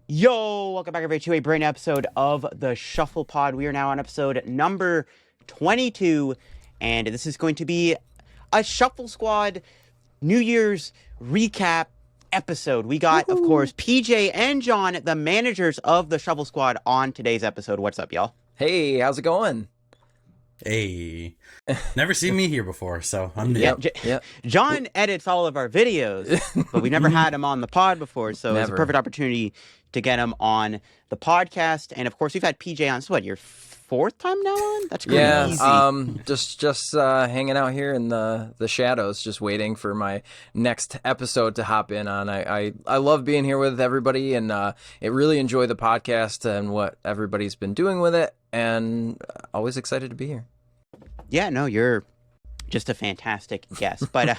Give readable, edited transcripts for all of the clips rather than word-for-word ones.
Yo, welcome back everybody to a brand new episode of the Shuffle Pod. We are now on episode number 22, and this is going to be a Shuffle Squad New Year's recap episode. We got, of course, PJ and Jon, the managers of the Shuffle Squad, on today's episode. What's up, y'all? Hey, how's it going? Hey, never seen me here before, so I'm new. Yep. Jon edits all of our videos, but we've never had him on the pod before, so it's a Never. perfect opportunity to get him on the podcast. And of course, we've had PJ on. So what, your fourth time now on? That's crazy. Yeah, just hanging out here in the shadows, just waiting for my next episode to hop in on. I love being here with everybody, and I really enjoy the podcast and what everybody's been doing with it, and always excited to be here. Yeah, no, you're just a fantastic guest. But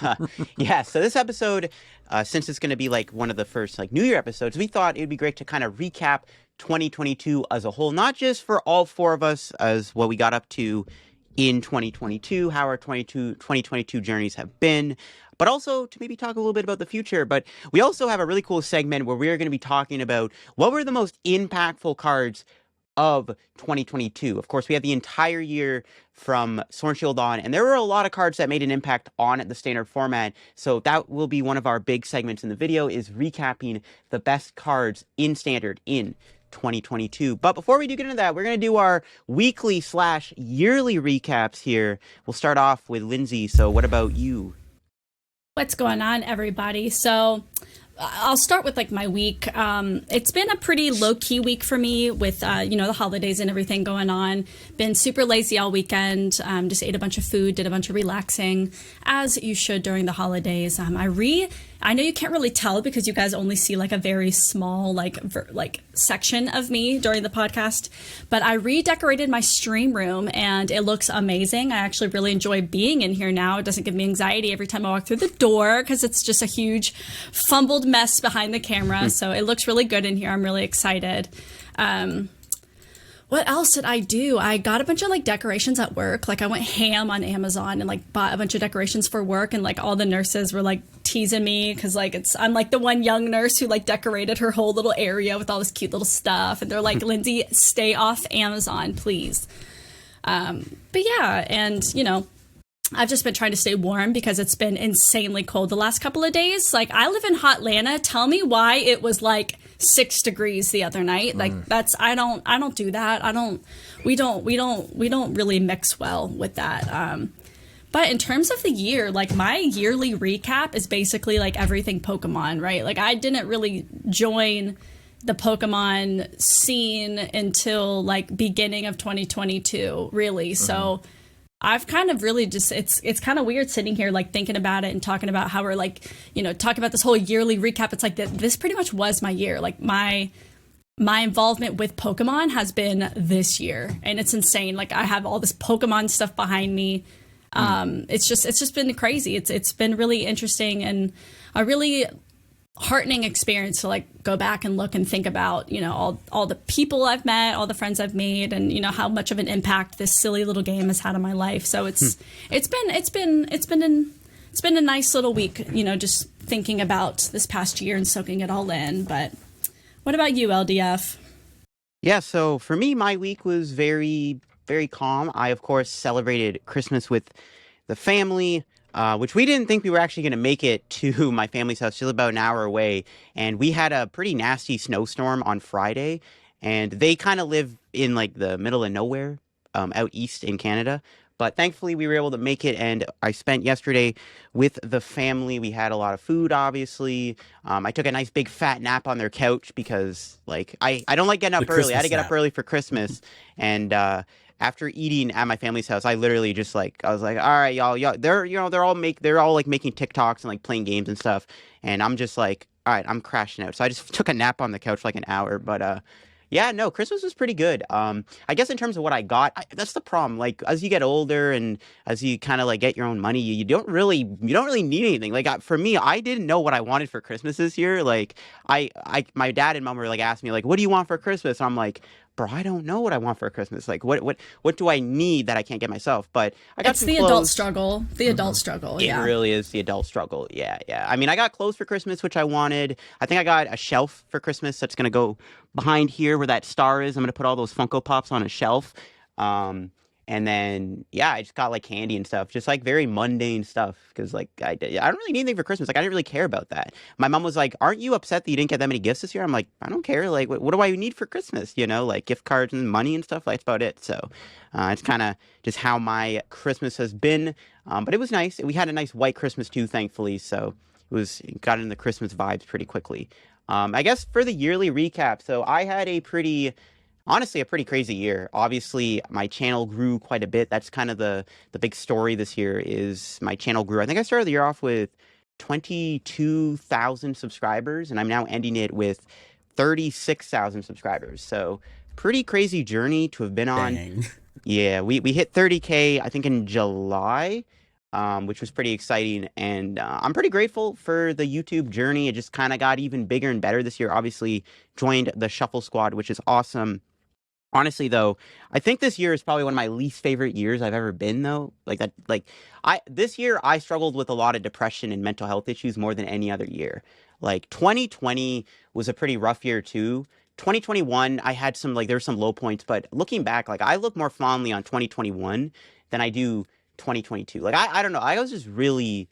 yeah, so this episode, since it's going to be like one of the first like New Year episodes, we thought it would be great to kind of recap 2022 as a whole, not just for all four of us as what we got up to in 2022, how our 2022 journeys have been, but also to maybe talk a little bit about the future. But we also have a really cool segment where we're going to be talking about what were the most impactful cards of 2022. Of course, we had the entire year from Sword and Shield on, and there were a lot of cards that made an impact on the standard format. So that will be one of our big segments in the video, is recapping the best cards in standard in 2022. But before we do get into that, we're going to do our weekly/yearly recaps here. We'll start off with Lindsay. So what about you? What's going on, everybody? So I'll start with like my week. It's been a pretty low-key week for me with, the holidays and everything going on. Been super lazy all weekend. Just ate a bunch of food, did a bunch of relaxing, as you should during the holidays. I know you can't really tell because you guys only see like a very small like section of me during the podcast, but I redecorated my stream room and it looks amazing. I actually really enjoy being in here now. It doesn't give me anxiety every time I walk through the door because it's just a huge fumbled mess behind the camera. So it looks really good in here. I'm really excited. What else did I do? I got a bunch of like decorations at work. Like I went ham on Amazon and like bought a bunch of decorations for work, and like all the nurses were like teasing me because like I'm like the one young nurse who like decorated her whole little area with all this cute little stuff, and they're like, Lindsay, stay off Amazon, please. But yeah, and I've just been trying to stay warm because it's been insanely cold the last couple of days. Like I live in hot Atlanta. Tell me why it was like 6 degrees the other night. Like I don't do that. We don't really mix well with that. But in terms of the year, like my yearly recap is basically like everything Pokemon, right? Like I didn't really join the Pokemon scene until like beginning of 2022, really. So I've kind of really just, it's kind of weird sitting here like thinking about it and talking about how we're like, talking about this whole yearly recap. It's like this pretty much was my year. Like my involvement with Pokemon has been this year, and it's insane. Like I have all this Pokemon stuff behind me. It's just been crazy. It's been really interesting and a really heartening experience to like go back and look and think about all the people I've met, all the friends I've made, and how much of an impact this silly little game has had on my life. So it's been a nice little week, just thinking about this past year and soaking it all in. But what about you, LDF? Yeah, so for me, my week was very, very calm. I, of course, celebrated Christmas with the family, which we didn't think we were actually going to make it to my family's house, still about an hour away. And we had a pretty nasty snowstorm on Friday, and they kind of live in like the middle of nowhere out east in Canada. But thankfully, we were able to make it, and I spent yesterday with the family. We had a lot of food, obviously. I took a nice big fat nap on their couch because, like, I don't like getting up early. I had to get up early for Christmas, and after eating at my family's house, I literally just like I was like, all right, y'all, they're all like making TikToks and like playing games and stuff, and I'm just like, all right, I'm crashing out. So I just took a nap on the couch for like an hour, but yeah, no, Christmas was pretty good. I guess in terms of what I got, that's the problem. Like as you get older and as you kind of like get your own money, you don't really need anything. Like for me, I didn't know what I wanted for Christmas this year. Like my dad and mom were like asking me like, what do you want for Christmas? And I'm like, bro, I don't know what I want for Christmas. Like, what do I need that I can't get myself? But I got It's some the clothes. adult struggle. The adult struggle. It Yeah. really is the adult struggle. Yeah, yeah. I mean, I got clothes for Christmas, which I wanted. I think I got a shelf for Christmas that's gonna go behind here where that star is. I'm gonna put all those Funko Pops on a shelf. Um, and then yeah, I just got like candy and stuff, just like very mundane stuff. Because like I don't really need anything for Christmas. Like I didn't really care about that. My mom was like, "Aren't you upset that you didn't get that many gifts this year?" I'm like, "I don't care. Like, what do I need for Christmas? You know, like gift cards and money and stuff. Like, that's about it." So it's kind of just how my Christmas has been. But it was nice. We had a nice white Christmas too, thankfully. So it got in the Christmas vibes pretty quickly. I guess for the yearly recap, so I had honestly a pretty crazy year. Obviously, my channel grew quite a bit. That's kind of the big story this year is my channel grew. I think I started the year off with 22,000 subscribers, and I'm now ending it with 36,000 subscribers. So pretty crazy journey to have been on. Dang. Yeah, we hit 30K, I think, in July, which was pretty exciting. And I'm pretty grateful for the YouTube journey. It just kind of got even bigger and better this year. Obviously, joined the Shuffle Squad, which is awesome. Honestly, though, I think this year is probably one of my least favorite years I've ever been, though. This year I struggled with a lot of depression and mental health issues more than any other year. Like 2020 was a pretty rough year too. 2021, I had there were some low points, but looking back, like I look more fondly on 2021 than I do 2022. Like I don't know, I was just really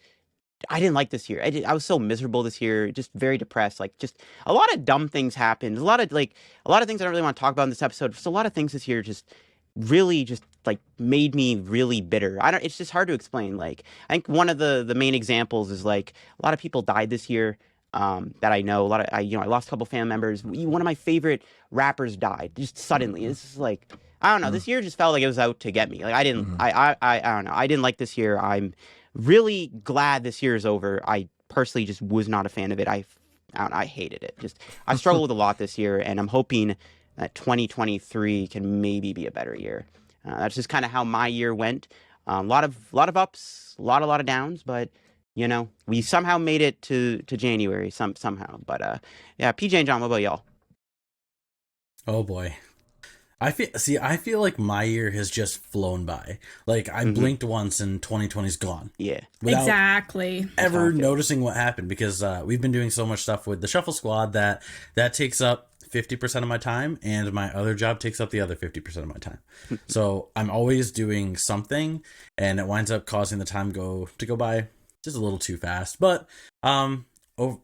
I didn't like this year. I was so miserable this year, just very depressed. Like just a lot of dumb things happened. A lot of things I don't really want to talk about in this episode. Just a lot of things this year just really just like made me really bitter. It's just hard to explain. Like I think one of the main examples is like a lot of people died this year. That I know I lost a couple family members. One of my favorite rappers died just suddenly. It's just like I don't know. This year just felt like it was out to get me. Like I didn't. I don't know. I didn't like this year. I'm really glad this year is over. I personally just was not a fan of it. I hated it. I struggled with a lot this year, and I'm hoping that 2023 can maybe be a better year. That's just kind of how my year went. A lot of ups, a lot of downs, but we somehow made it to January somehow. But yeah, PJ and Jon, what about y'all? Oh boy. I feel like my year has just flown by. Like I blinked once and 2020's gone. Yeah. Exactly. Ever noticing what happened, because we've been doing so much stuff with the Shuffle Squad that takes up 50% of my time, and my other job takes up the other 50% of my time. So I'm always doing something, and it winds up causing the time to go by just a little too fast. But the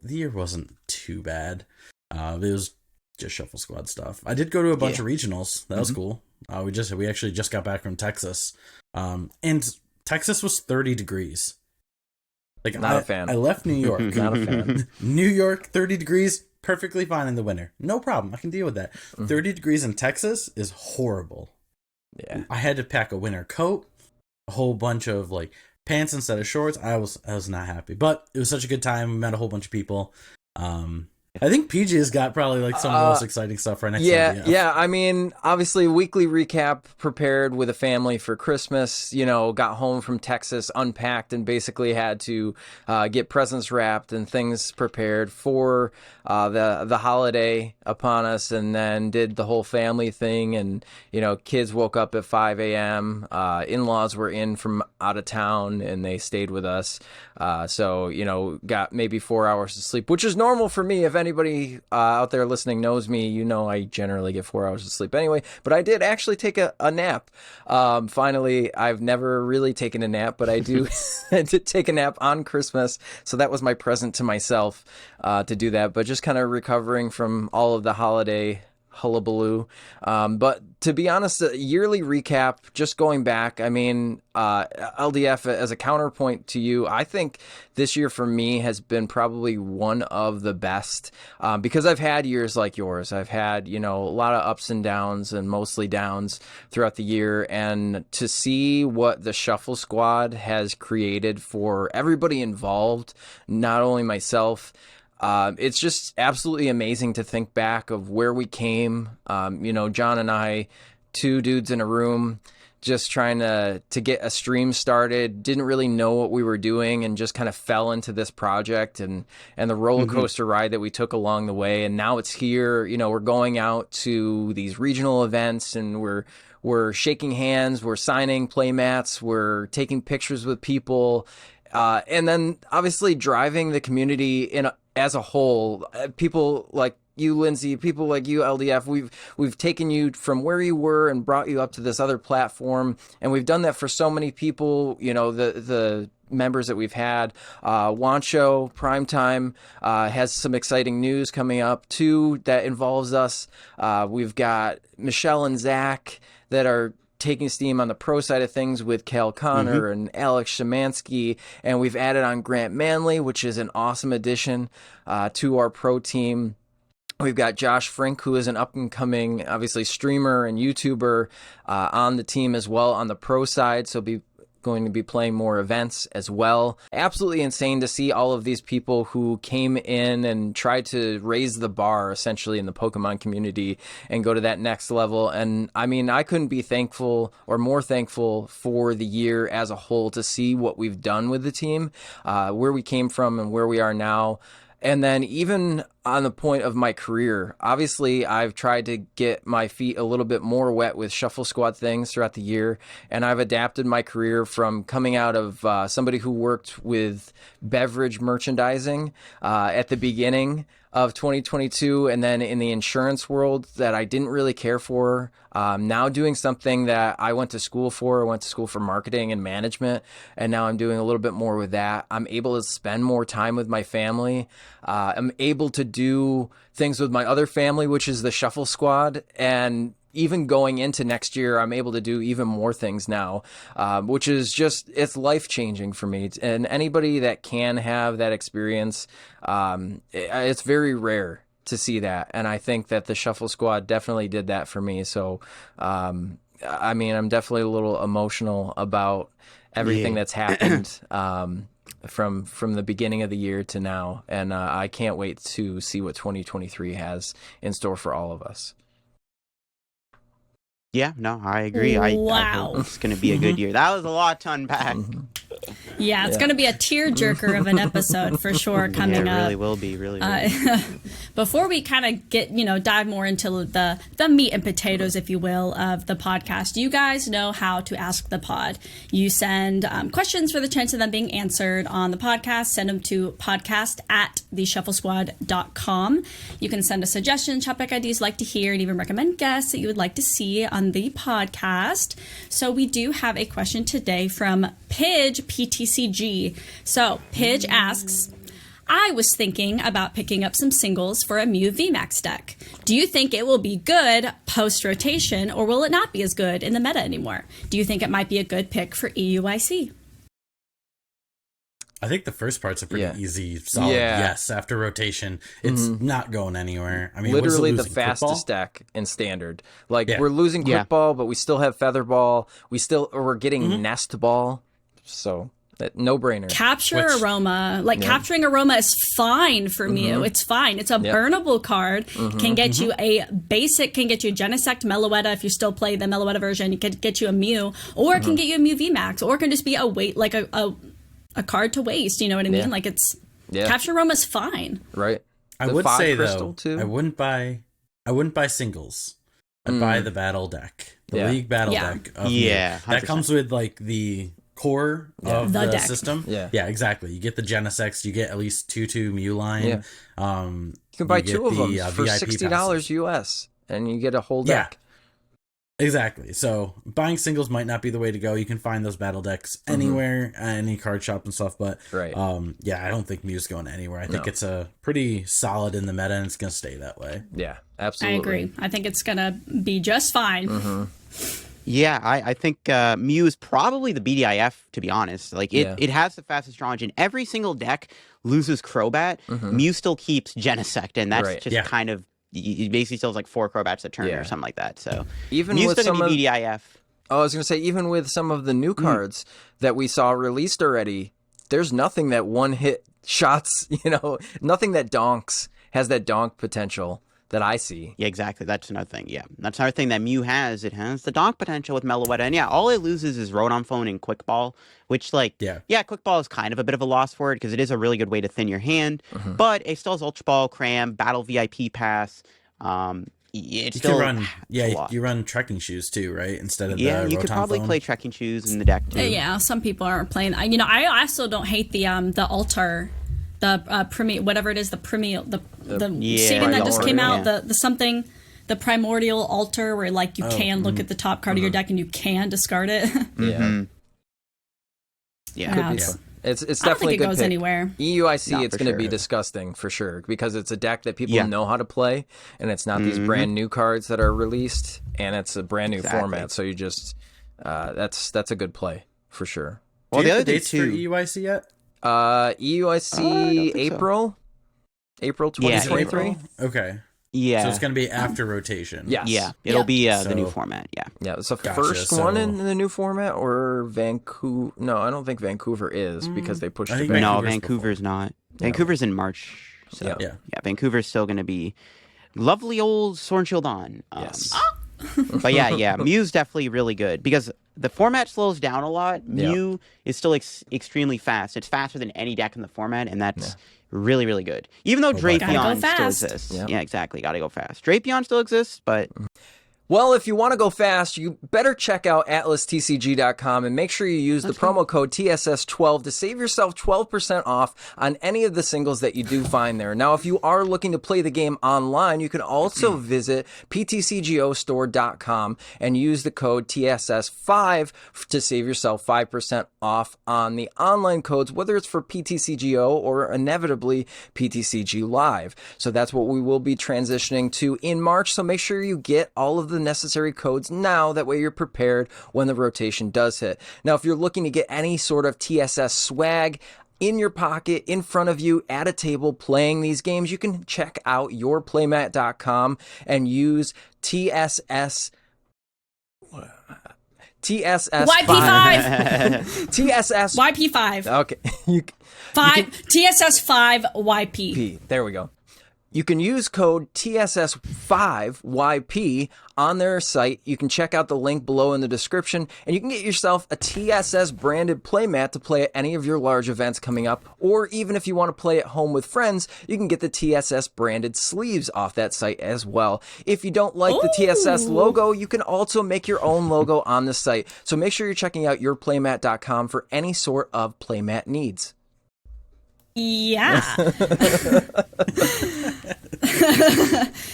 year wasn't too bad. It was just Shuffle Squad stuff. I did go to a bunch of regionals. That was cool. We actually just got back from Texas. And Texas was 30 degrees. Like Not a fan. I left New York. Not a fan. New York, 30 degrees, perfectly fine in the winter. No problem. I can deal with that. 30 degrees in Texas is horrible. Yeah. I had to pack a winter coat, a whole bunch of like pants instead of shorts. I was not happy. But it was such a good time. We met a whole bunch of people. I think PJ's got probably like some of the most exciting stuff right next to him. Yeah. I mean, obviously, weekly recap, prepared with a family for Christmas. Got home from Texas, unpacked, and basically had to get presents wrapped and things prepared for the holiday upon us, and then did the whole family thing. And kids woke up at 5 a.m. In-laws were in from out of town, and they stayed with us. So got maybe 4 hours of sleep, which is normal for me. If anybody out there listening knows me, I generally get 4 hours of sleep anyway. But I did actually take a nap. Finally, I've never really taken a nap, but I did take a nap on Christmas. So that was my present to myself to do that. But just kind of recovering from all of the holiday hullabaloo. But to be honest, a yearly recap, just going back, I mean, LDF, as a counterpoint to you, I think this year for me has been probably one of the best, because I've had years like yours. I've had, a lot of ups and downs, and mostly downs throughout the year. And to see what the Shuffle Squad has created for everybody involved, not only myself, it's just absolutely amazing to think back of where we came. Jon and I, two dudes in a room, just trying to get a stream started. Didn't really know what we were doing, and just kind of fell into this project and the roller coaster ride that we took along the way. And now it's here. You know, we're going out to these regional events, and we're shaking hands, we're signing play mats, we're taking pictures with people, and then obviously driving the community as a whole. People like you, Lindsay, people like you, LDF, we've taken you from where you were and brought you up to this other platform, and we've done that for so many people. You know, the members that we've had. Wancho Primetime has some exciting news coming up too that involves us. We've got Michelle and Zach that are taking steam on the pro side of things with Cal Connor and Alex Shemansky, and we've added on Grant Manley, which is an awesome addition to our pro team. We've got Josh Frink, who is an up-and-coming, obviously, streamer and YouTuber on the team as well on the pro side, so going to be playing more events as well. Absolutely insane to see all of these people who came in and tried to raise the bar essentially in the Pokemon community and go to that next level. And I mean, I couldn't be thankful or more thankful for the year as a whole to see what we've done with the team, where we came from and where we are now. And then even on the point of my career, obviously I've tried to get my feet a little bit more wet with Shuffle Squad things throughout the year. And I've adapted my career from coming out of somebody who worked with beverage merchandising at the beginning of 2022, and then in the insurance world that I didn't really care for. Now doing something that I went to school for. I went to school for marketing and management, and now I'm doing a little bit more with that. I'm able to spend more time with my family. I'm able to do things with my other family, which is the Shuffle Squad, and even going into next year, I'm able to do even more things now, which is just, it's life-changing for me. And anybody that can have that experience, it's very rare to see that. And I think that the Shuffle Squad definitely did that for me. So, I mean, I'm definitely a little emotional about everything that's happened from the beginning of the year to now. And I can't wait to see what 2023 has in store for all of us. Yeah, no, I agree. I hope it's going to be a good year. That was a lot to unpack. Yeah, it's going to be a tearjerker of an episode for sure coming up. It really will be, really will be. Before we kind of get, dive more into the meat and potatoes, if you will, of the podcast, you guys know how to ask the pod. You send questions for the chance of them being answered on the podcast. Send them to podcast@theshufflesquad.com. You can send us suggestions, topic ideas you'd like to hear, and even recommend guests that you would like to see on the podcast. So we do have a question today from Pidge, PTCG. So Pidge asks, I was thinking about picking up some singles for a Mew VMAX deck. Do you think it will be good post-rotation, or will it not be as good in the meta anymore? Do you think it might be a good pick for EUIC? I think the first part's a pretty easy, solid yes. After rotation, it's not going anywhere. I mean, literally the fastest deck in standard. Like we're losing Quick Ball, but we still have Feather Ball. We're getting Nest Ball. So no brainer. Capture Aroma, capturing Aroma is fine for Mew. It's fine. It's a burnable card. Can get you a basic, can get you a Genesect Meloetta if you still play the Meloetta version. It can get you a Mew, or it can get you a Mew VMAX, or it can just be a card to waste. You know what I mean? Like it's Capture Aroma's fine. Right. I would say though, I wouldn't buy singles. I'd buy the battle deck, the League battle deck. Of Mew. That comes with like the core of the system. Yeah, exactly. You get the Genesect, you get at least two Mew line. You can buy two of them for $60 US, and you get a whole deck. Exactly. So buying singles might not be the way to go. You can find those battle decks anywhere, any card shop and stuff. But I don't think Mew's going anywhere. I think it's a pretty solid in the meta, and it's going to stay that way. Yeah, absolutely. I agree. I think it's going to be just fine. Yeah, I think Mew is probably the BDIF, to be honest. Like it has the fastest draw engine. Every single deck loses Crobat. Mew still keeps Genesect, and that's just kind of, you basically still has like 4 Crobats a turn or something like that. So even Mew's with still gonna be BDIF. I was going to say, even with some of the new cards that we saw released already, there's nothing that one-hit shots, nothing that donks, has that donk potential that I see. Yeah, exactly. That's another thing. Yeah, that's another thing that Mew has. It has the donk potential with Meloetta, and yeah, all it loses is Rotom Phone and Quick Ball, which yeah, Quick Ball is kind of a bit of a loss for it because it is a really good way to thin your hand. But it still has Ultra Ball, Cram, Battle VIP Pass. It's You still can run, a lot. you run trekking shoes too, right? Instead of Yeah, the you could Rotom probably phone. play trekking shoes in the deck too. Yeah, some people aren't playing. You know, I also don't hate the altar, the premier, whatever it is, the premier, the seeding that just came out, the something, the primordial altar, where like you can look at the top card of your deck and you can discard it. Yeah. Yeah. It's I don't definitely think a it good goes pick. anywhere. EUIC, No, it's for going to be sure. disgusting for sure because it's a deck that people Yeah. know how to play, and it's not these brand new cards that are released, and it's a brand new Exactly. format. So you just that's a good play for sure. Well, Do the you have other the thing dates for too. EUIC yet? EUIC think so. April Yeah, 2023. April? Okay. Yeah. So it's going to be after rotation. Yes. Yeah, it'll be the new So- format. Yeah. Yeah, it's the Gotcha, first so- one in the new format, or Vancouver? No, I don't think Vancouver is because they pushed I it think back. No, Vancouver's Vancouver's not. Vancouver's in March. So Yeah. Yeah. Vancouver's still going to be lovely old Sword and Shield on. Yes. But yeah, Mew's definitely really good because the format slows down a lot. Mew is still extremely fast. It's faster than any deck in the format, and that's really, really good. Even though Gotta Drapion go still fast. exists. Yep. Yeah, exactly. Got to go fast. Drapion still exists, but Well, if you want to go fast, you better check out atlastcg.com and make sure you use the promo code TSS12 to save yourself 12% off on any of the singles that you do find there. Now, if you are looking to play the game online, you can also visit PTCGOstore.com and use the code TSS5 to save yourself 5% off on the online codes, whether it's for PTCGO or inevitably PTCG Live. So that's what we will be transitioning to in March. So make sure you get all of the necessary codes now. That way you're prepared when the rotation does hit. Now, if you're looking to get any sort of TSS swag in your pocket, in front of you, at a table playing these games, you can check out yourplaymat.com and use TSS YP5. TSS YP5. Okay. TSS5 YP. There we go. You can use code TSS5YP on their site. You can check out the link below in the description, and you can get yourself a TSS branded playmat to play at any of your large events coming up, or even if you want to play at home with friends, you can get the TSS branded sleeves off that site as well. If you don't like the TSS logo, you can also make your own logo on the site. So make sure you're checking out yourplaymat.com for any sort of playmat needs. Yeah. there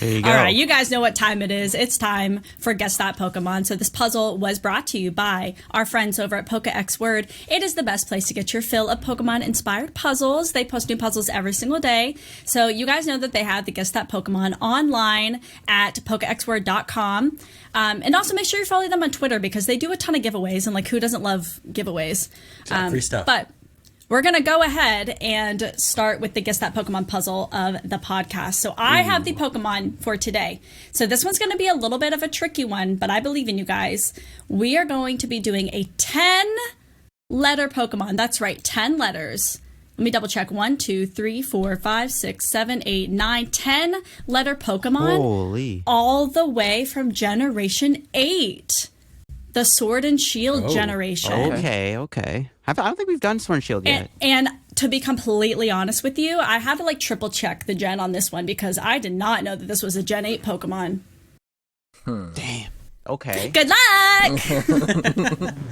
you go. All right, you guys know what time it is. It's time for Guess That Pokemon. So this puzzle was brought to you by our friends over at Pokex Word. It is the best place to get your fill of Pokemon-inspired puzzles. They post new puzzles every single day. So you guys know that they have the Guess That Pokemon online at PokexWord.com. And also make sure you follow them on Twitter because they do a ton of giveaways. And like, who doesn't love giveaways? Free stuff. But we're going to go ahead and start with the Guess That Pokemon puzzle of the podcast. So I have the Pokemon for today. So this one's going to be a little bit of a tricky one, but I believe in you guys. We are going to be doing a 10-letter Pokemon. That's right, 10 letters. Let me double check. 1, 2, 3, 4, 5, 6, 7, 8, 9, 10-letter Pokemon. Holy. All the way from Generation 8. The Sword and Shield generation. Okay. I don't think we've done Sword and Shield yet. And to be completely honest with you, I had to like triple check the gen on this one because I did not know that this was a Gen 8 Pokemon. Damn. Okay. Good luck!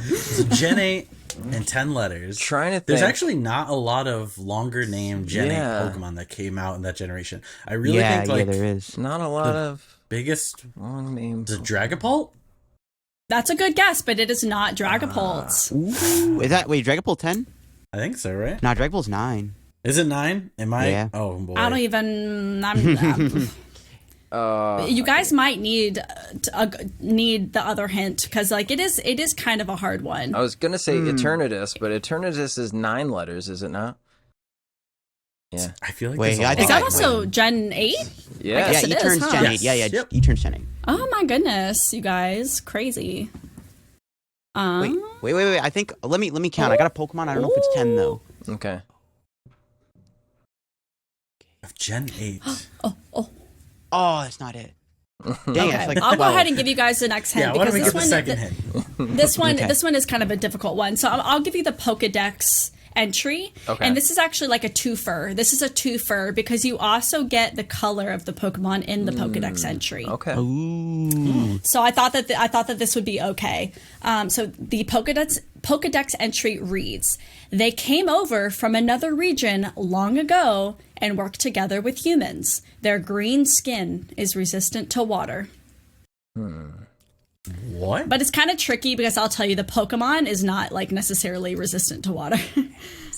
So Gen 8 and 10 letters. Trying to think. There's actually not a lot of longer named Gen 8 Pokemon that came out in that generation. I really think like there is. Not a lot of biggest long names. is it Dragapult? That's a good guess, but it is not Dragapult. Ooh, is that Dragapult 10? I think so, right? No, Dragapult's 9. Is it 9? Am I? Yeah. Oh boy. I don't even. You guys might need the other hint because like it is kind of a hard one. I was gonna say Eternatus, but Eternatus is 9 letters, is it not? Yeah. I feel like Wait, there's a I lot. think Is that I- also Gen 8? Yeah. Yeah, Yes, he it is, turns huh? Gen 8. Yes. Yeah, Yep. he turns Gen 8. Oh my goodness, you guys, crazy. Wait. I think let me count. I got a Pokemon. I don't know if it's 10 though. Okay. Of Gen 8. Oh, that's not it. Dang, Okay. it's like I'll go 12. ahead and give you guys the next hint. Yeah, why don't we because get the second hint? This one is kind of a difficult one. So I'll give you the Pokedex entry. Okay. And this is actually like a twofer. This is a twofer because you also get the color of the Pokemon in the Pokedex entry. Okay. Ooh. So I thought that this would be okay. So the Pokedex entry reads: They came over from another region long ago and worked together with humans. Their green skin is resistant to water. What? But it's kind of tricky because I'll tell you the Pokemon is not like necessarily resistant to water.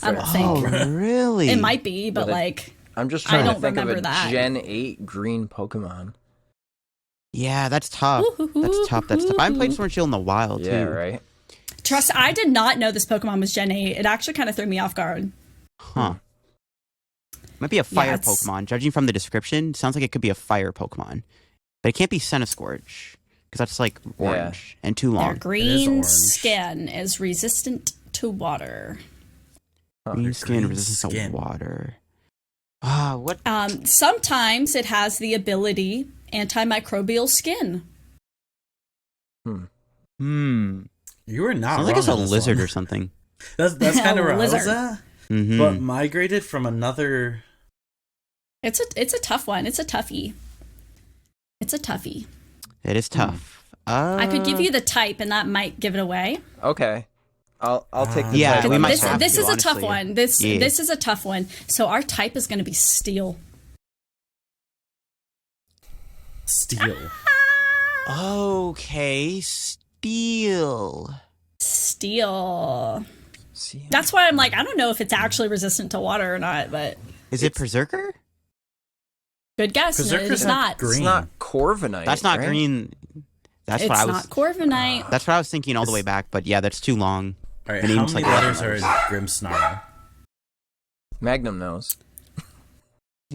I don't think. Oh, really? It might be, but like I'm just I trying to don't think of a remember that. Gen 8 green Pokemon. Yeah, that's tough. That's tough. I haven't played Sword and Shield in a while, too. Yeah, right. Trust, I did not know this Pokemon was Gen 8. It actually kind of threw me off guard. Huh. Might be a fire it's- Pokemon. Judging from the description, sounds like it could be a fire Pokemon. But it can't be Centiskorch, because that's like orange and too Their long. green orange. skin is resistant to water. Green skin green resistant skin. to water. Ah, what? Sometimes it has the ability antimicrobial skin. You were not Sounds wrong like it's a on this lizard one. or something. That's kind of where I was Lizard. at. Mhm. But migrated from another. It's a tough one. It's a toughie. It's a toughie. It is tough. I could give you the type, and that might give it away. Okay. I'll take the Yeah, type. we might This, have this to, is a tough honestly. one. This Yeah. this is a tough one. So our type is going to be steel. Steel. Okay, steel. Steel. See, That's why I'm like, I don't know if it's actually resistant to water or not, but Is it Berserker? good guess. No, Berserker's it's not. green. it's not Corviknight. That's not right? green. That's It's what I was. not Corviknight. That's what I was thinking all the way back. But yeah, that's too long. All right, The how name's many like letters are in letters. Grimmsnarl? Magnum knows.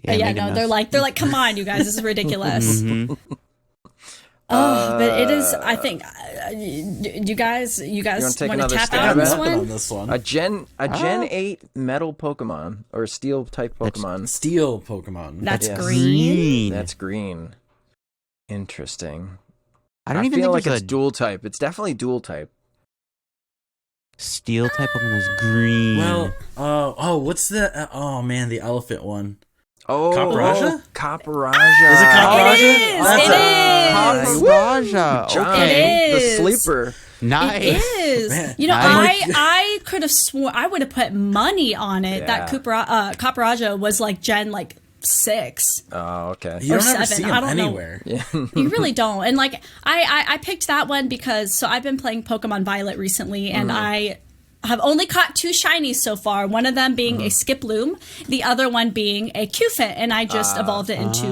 Yeah, Megan no, knows. they're like, come on, you guys, this is ridiculous. Mhm. Oh, but it is. I think you guys wanna want take to another tap stab out on at this it? Nothing on one. this one. A Gen 8 metal Pokemon or steel type Pokemon. Steel Pokemon. That's Yes. green. That's green. Interesting. I don't even feel think like there's it's a dual type. It's definitely dual type. steel type Pokemon that's green. Well, what's the? Oh man, the elephant one. Oh, Capraja? Capraja. Is it Capraja? It is. That's It a- is. Capraja. John, Okay. It the is. sleeper. Nice. It is. Man, You know, nice. I could have sworn I would have put money on it that Yeah. Capraja was like Gen like 6. Oh, okay. You Or don't ever 7, see I them don't know. anywhere. You really don't. And like I picked that one because so I've been playing Pokemon Violet recently, and I have only caught 2 shinies so far. One of them being a Skiploom, the other one being a Cufant, and I just evolved it into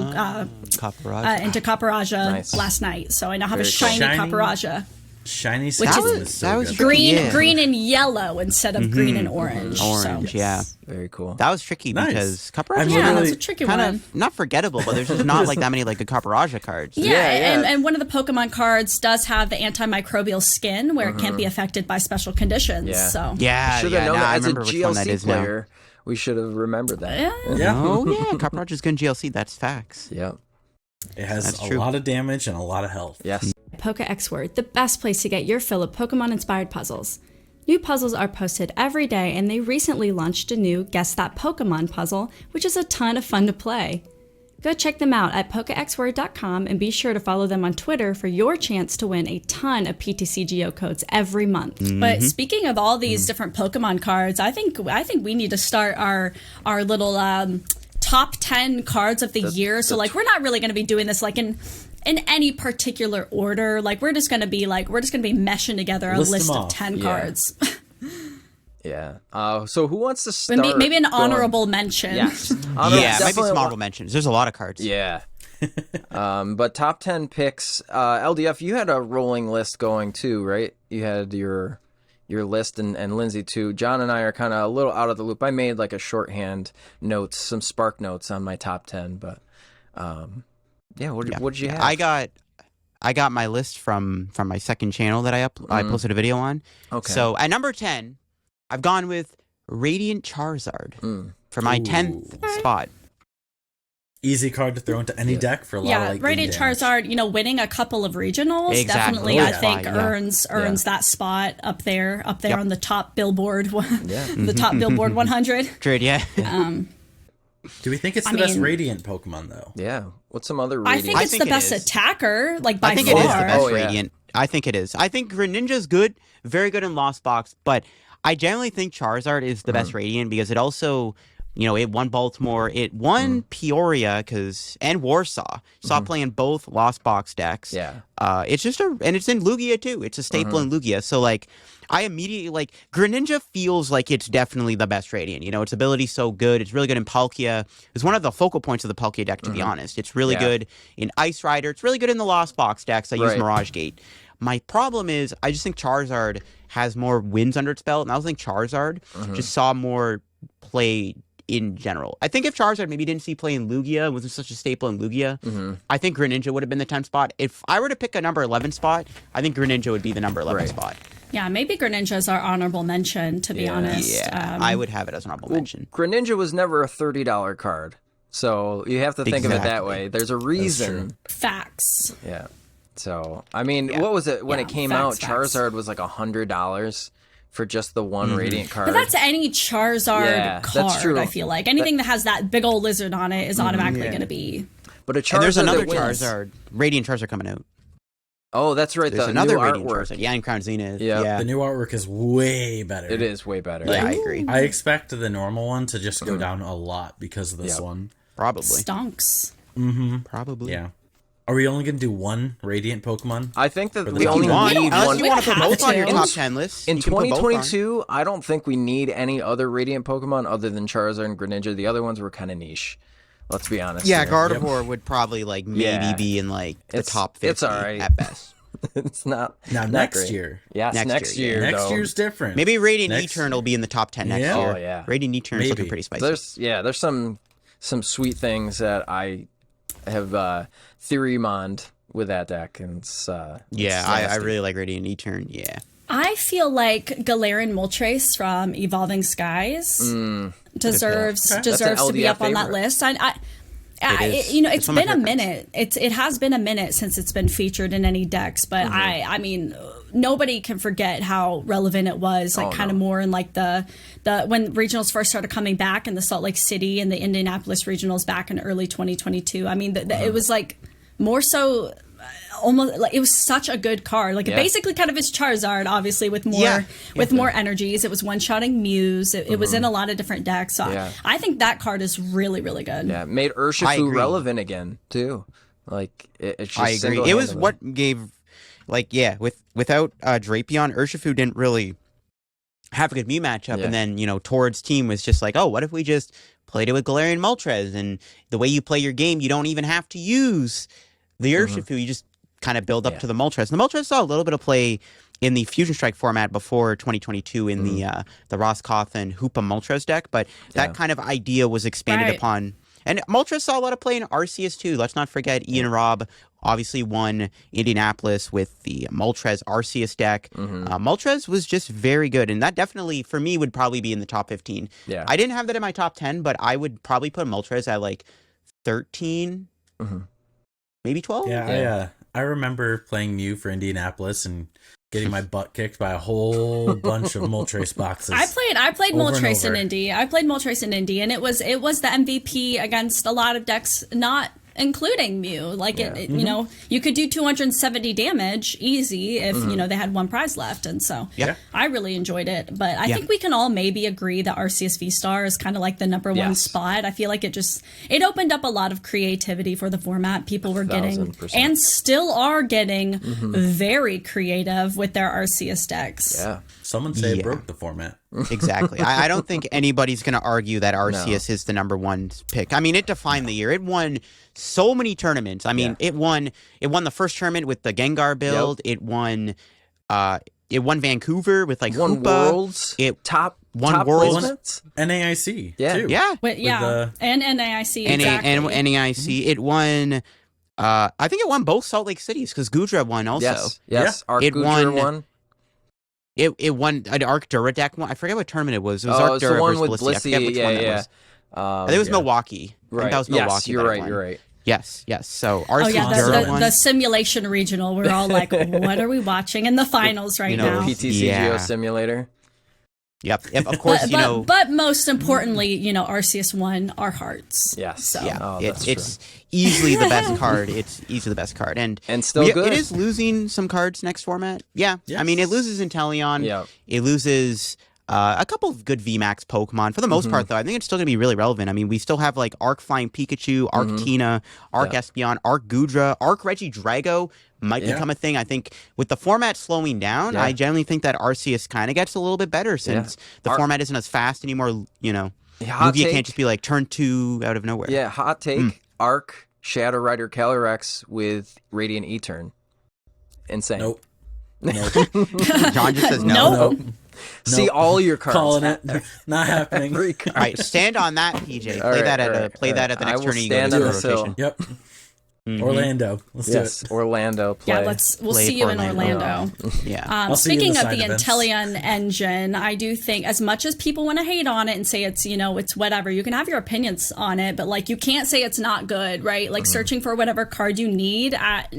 Capraja Nice. last night. So I now have a Very cool. shiny Shiny? Capraja. Shiny Which Skiploom is- is so that was good. tricky. Green, Yeah. green and yellow instead of green and orange. Orange, So. yeah. Very cool. That was tricky Nice. because I'm Capraja Yeah, literally- that's a tricky kind one. of not forgettable, but there's just not like that many like good Capraja cards. Yeah, Yeah. And one of the Pokemon cards does have the antimicrobial skin where it can't be affected by special conditions. Yeah. So Yeah, should yeah. have known Now that I as a remember which one that GLC is now. player. We should have remembered that. yeah. Yeah. Oh yeah, Capraja's good in GLC. That's facts. Yep. It has That's a true. lot of damage and a lot of health. Yes. Pokex Word, the best place to get your fill of Pokemon-inspired puzzles. New puzzles are posted every day, and they recently launched a new Guess That Pokemon puzzle, which is a ton of fun to play. Go check them out at PokeXWord.com and be sure to follow them on Twitter for your chance to win a ton of PTCGO codes every month. But speaking of all these different Pokemon cards, I think we need to start our little top 10 cards of the year. So like we're not really going to be doing this like in any particular order. Like we're just going to be meshing together a List list them of off. 10 Yeah. cards. Yeah. So who wants to start? Maybe an going? honorable mention. Yes. Yeah, it might be definitely some honorable mentions. There's a lot of cards. Yeah. But top 10 picks. LDF, you had a rolling list going too, right? You had your list and Lindsay too. John and I are kind of a little out of the loop. I made like a shorthand notes, some spark notes on my top 10, but yeah, what did you have? I got my list from my second channel that I posted a video on. Okay. So at number 10, I've gone with Radiant Charizard for my 10th spot. easy card to throw into any deck for a lot of like Radiant game damage. Charizard, winning a couple of regionals Exactly. definitely, Oh, I yeah. think, Yeah. earns that spot up there Yep. on the top billboard, Mm-hmm. the top billboard 100. Trade, yeah. Do we think it's the best Radiant Pokemon though? Yeah. What's some other I Radiant? think it's think the it best is. attacker, like by I think far. it is the best Oh, yeah. Radiant. I think it is. I think Greninja's good, very good in Lost Box, but I generally think Charizard is the best Radiant because it also, it won Baltimore, it won Peoria and Warsaw. Saw playing both Lost Box decks. Yeah. It's just and it's in Lugia too. It's a staple in Lugia. So like, I immediately Greninja feels like it's definitely the best Radiant. Its ability's so good. It's really good in Palkia. It's one of the focal points of the Palkia deck, to be honest. It's really good in Ice Rider. It's really good in the Lost Box decks. I use Right. Mirage Gate. My problem is I just think Charizard has more wins under its belt, and I also think Charizard just saw more play in general. I think if Charizard maybe didn't see play in Lugia, wasn't such a staple in Lugia, I think Greninja would have been the 10th spot. If I were to pick a number 11 spot, I think Greninja would be the number 11 Right. spot. Yeah, maybe Greninja's our honorable mention, to be Yeah. honest. Yeah, I would have it as an honorable mention. Greninja was never a $30 card. So you have to think of it that Exactly. way. There's a reason. Facts. Yeah. So, I mean, what was it when it came facts. out? Charizard was like $100 for just the one Radiant card. But that's any Charizard Yeah, that's card, true. I feel like. Anything that has that big old lizard on it is automatically going to be... But a Charizard And there's another that wins. Charizard, Radiant Charizard coming out. Oh, that's right. There's The another new Radiant artwork. Charizard. Yeah, in Crown Zenith. Yeah. Yeah, The new artwork is way better. It is way better. yeah, I agree. I expect the normal one to just go down a lot because of this one. Probably. Stonks. Probably. Yeah. Are we only gonna do one Radiant Pokemon? I think that the we top only one. need Unless one. you want to put both on your In- top 10 list. In you can put both on. 2022, I don't think we need any other Radiant Pokemon other than Charizard and Greninja. The other ones were kind of niche. Let's be honest. Yeah, here. Gardevoir would probably maybe Yeah. be in the It's- top 50 it's all right. at best. It's not. Now not next great. year. Yes, Next next year, year. Next though. year's different. Maybe Radiant Next- Etern will be in the top 10 next Yeah. year. Oh, yeah. Radiant Etern's looking Maybe. pretty spicy. There's some sweet things that I have theory-moned with that deck, and it's Yeah, it's I nasty. really like Radiant Etern. Yeah. I feel like Galarian Moltres from Evolving Skies deserves Okay. to That's an be LDF up on that favorite. list. is. It's It's one of been a my minute. It has been a minute since it's been featured in any decks, but I mean, nobody can forget how relevant it was. Like kind of more in like the when regionals first started coming back in the Salt Lake City and the Indianapolis regionals back in early 2022. I mean, it was like more so. Almost like it was such a good card. Like it Yeah. basically kind of is Charizard, obviously with more Yeah. more energies. It was one-shotting Muse. It was in a lot of different decks. So Yeah. I think that card is really, really good. Yeah, made I Urshifu agree. relevant again too. Like it's just I agree. It was single-handedly. what gave, without Drapion, Urshifu didn't really have a good Mew matchup. Yeah. And then, Tord's team was just like, oh, what if we just played it with Galarian Moltres? And the way you play your game, you don't even have to use the Urshifu. You just kind of build up to the Moltres. And the Moltres saw a little bit of play in the Fusion Strike format before 2022 in the Roscoth and Hoopa Moltres deck, but that kind of idea was expanded Right. upon. And Moltres saw a lot of play in Arceus too. Let's not forget Ian Robb obviously won Indianapolis with the Moltres Arceus deck. Moltres was just very good, and that definitely, for me, would probably be in the top 15. Yeah. I didn't have that in my top 10, but I would probably put Moltres at 13, maybe 12. Yeah, I remember playing Mew for Indianapolis and getting my butt kicked by a whole bunch of Moltres boxes. I played Over and Moltres in over. Indy. I played Moltres in Indy, and it was the MVP against a lot of decks, not including Mew. Like you could do 270 damage easy if they had one prize left, and so Yeah. I really enjoyed it. But I think we can all maybe agree that Arceus V-Star is kind of like the number one Yes. spot. I feel like it opened up a lot of creativity for the format. People were getting 1000%. and still are getting very creative with their Arceus decks. Yeah. Someone say it Yeah. broke the format. Exactly. I don't think anybody's going to argue that Arceus is the number one pick. I mean, it defined the year. It won so many tournaments. I mean, it won the first tournament with the Gengar build. It won Vancouver with One Hoopa. Worlds. It top won Worlds. placements? NAIC, Yeah. too. Yeah. But yeah, and NAIC And exactly. NAIC. It won I think it won both Salt Lake Cities because Gudra won also. Yes. Yeah. Arc It Gudra won- won. It won an Arc Dura deck one. I forget what tournament it was. It was Oh, Arc it's the Dura one versus with Blissey. I forget Blissey. which Yeah, one that yeah. was. I think it was Milwaukee. I think Right. that was Yes, Milwaukee. you're that it right. won. You're right. Yes. So Oh RC yeah, Durham won. the simulation regional. We're all like, what are we watching in the finals right now? PTCGO Yeah. simulator. Yep. Of course, But most importantly, Arceus won our hearts. Yes. So. Yeah, Oh, that's it's easily the best card. It's easily the best card, and still good. It is losing some cards next format. Yeah, Yes. I mean, it loses Inteleon. Yeah. It loses a couple of good VMAX Pokemon. For the most part, though, I think it's still going to be really relevant. I mean, we still have like Arc Flying Pikachu, Arc Tina, Arc Espeon, Arc Gudra, Arc Reggie Drago might become a thing. I think with the format slowing down, I generally think that Arceus kind of gets a little bit better since the format isn't as fast anymore. Lugia can't just be like turn 2 out of nowhere. Yeah, hot take. Arc Shadow Rider Calyrex with Radiant E-Turn. Insane. Nope. John just says no. Nope. See all your cards. Calling it. Not happening. Every card. All right, stand on that, PJ. All Play right, that all at right, play all that right. at the I next will turn you go stand into on the this hill. rotation. Yep. Orlando. Let's do Yes, it. Orlando play. Yeah, we'll Play see you in Orlando. Orlando. Yeah. I'll see you in Speaking the of side the events. Inteleon engine, I do think as much as people want to hate on it and say it's, it's whatever, you can have your opinions on it, but like you can't say it's not good, right? Like searching for whatever card you need at,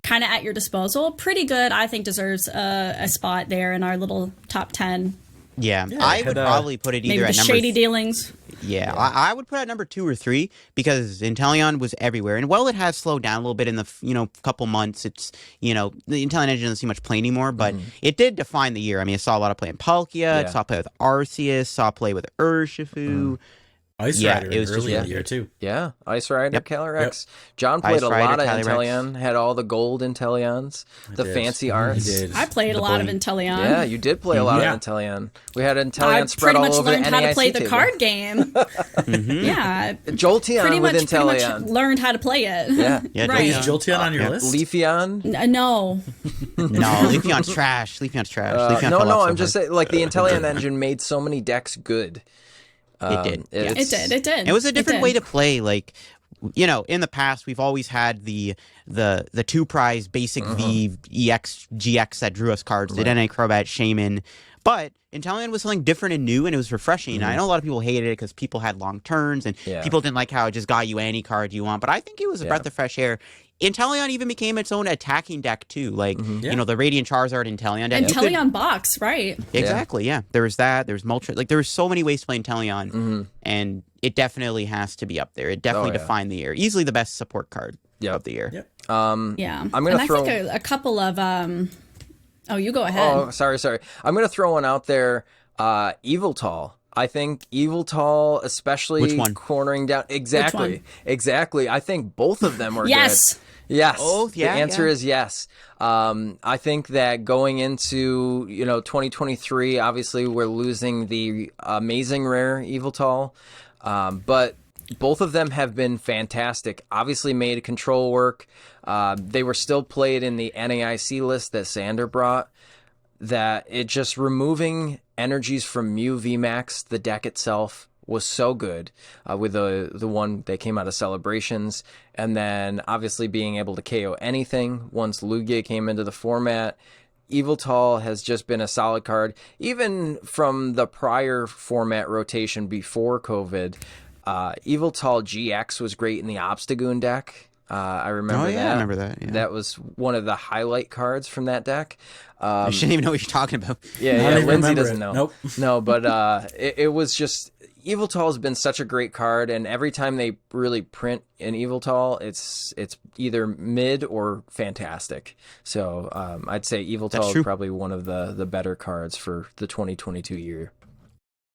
kind of at your disposal, pretty good. I think deserves a spot there in our little top 10. Yeah, I would probably put it Maybe either the at number shady dealings. Yeah, I would put it at number 2 or 3 because Inteleon was everywhere, and while it has slowed down a little bit in the couple months, it's the Inteleon engine doesn't see much play anymore, but it did define the year. I mean, I saw a lot of play in Palkia, I saw play with Arceus, saw play with Urshifu. Ice Yeah, Rider it was just- early in the year too. Yeah, Ice Rider, Yep. Calyrex. John played Ice a Rider, lot of Calyrex. Inteleon, had all the gold Inteleons, the did. fancy I arts. did. I played The a lot of bling. Inteleon. Yeah, you did play a lot Yeah. of Inteleon. We had I Inteleon spread pretty all much over learned the how to NAIC play the table. card game. Yeah, Jolteon pretty with much Inteleon. learned how to play it. Yeah. Yeah, Right. Is Jolteon on your Yeah. list? Leafeon. No, No, Leafeon's trash. Leafeon's trash. Leafeon No, fell no, off so I'm just hard. saying, like, the Inteleon engine made so many decks good. It did. Yeah. it did. It was a different did. way to play. Like, in the past, we've always had the 2 prize basic V, EX, GX that drew us cards. Did NA Crobat, Shaman. But Inteleon was something different and new, and it was refreshing. I know a lot of people hated it because people had long turns, and people didn't like how it just got you any card you want. But I think it was a breath of fresh air. Inteleon even became its own attacking deck too, like the Radiant Charizard Inteleon deck. And Inteleon box, right? Exactly, yeah. There was that. There was Moltres. Like, there were so many ways to play Inteleon, and it definitely has to be up there. It definitely defined the year. Easily the best support card of the year. Yep. Yeah. I'm gonna throw. I think a couple of. Oh, you go ahead. Oh, sorry. I'm gonna throw one out there. Eviltall. I think Eviltall, especially Which one? cornering down. Exactly. I think both of them were Yes. good. Yes. Both, yeah, The answer yeah. is yes. I think that going into 2023, obviously we're losing the amazing rare Eviltall, but both of them have been fantastic. Obviously made control work. They were still played in the NAIC list that Sander brought. That it just removing energies from Mew VMAX, the deck itself, was so good with the one that came out of Celebrations, and then obviously being able to KO anything once Lugia came into the format. Eviltall has just been a solid card, even from the prior format rotation before COVID. Eviltall GX was great in the Obstagoon deck. I remember that. I remember that. Yeah. That was one of the highlight cards from that deck. I shouldn't even know what you're talking about. Yeah, I don't even Lindsay remember doesn't it. know. Nope. No, but it was just Eviltall has been such a great card, and every time they really print an Eviltall, it's either mid or fantastic. So I'd say Eviltall is true. probably one of the better cards for the 2022 year.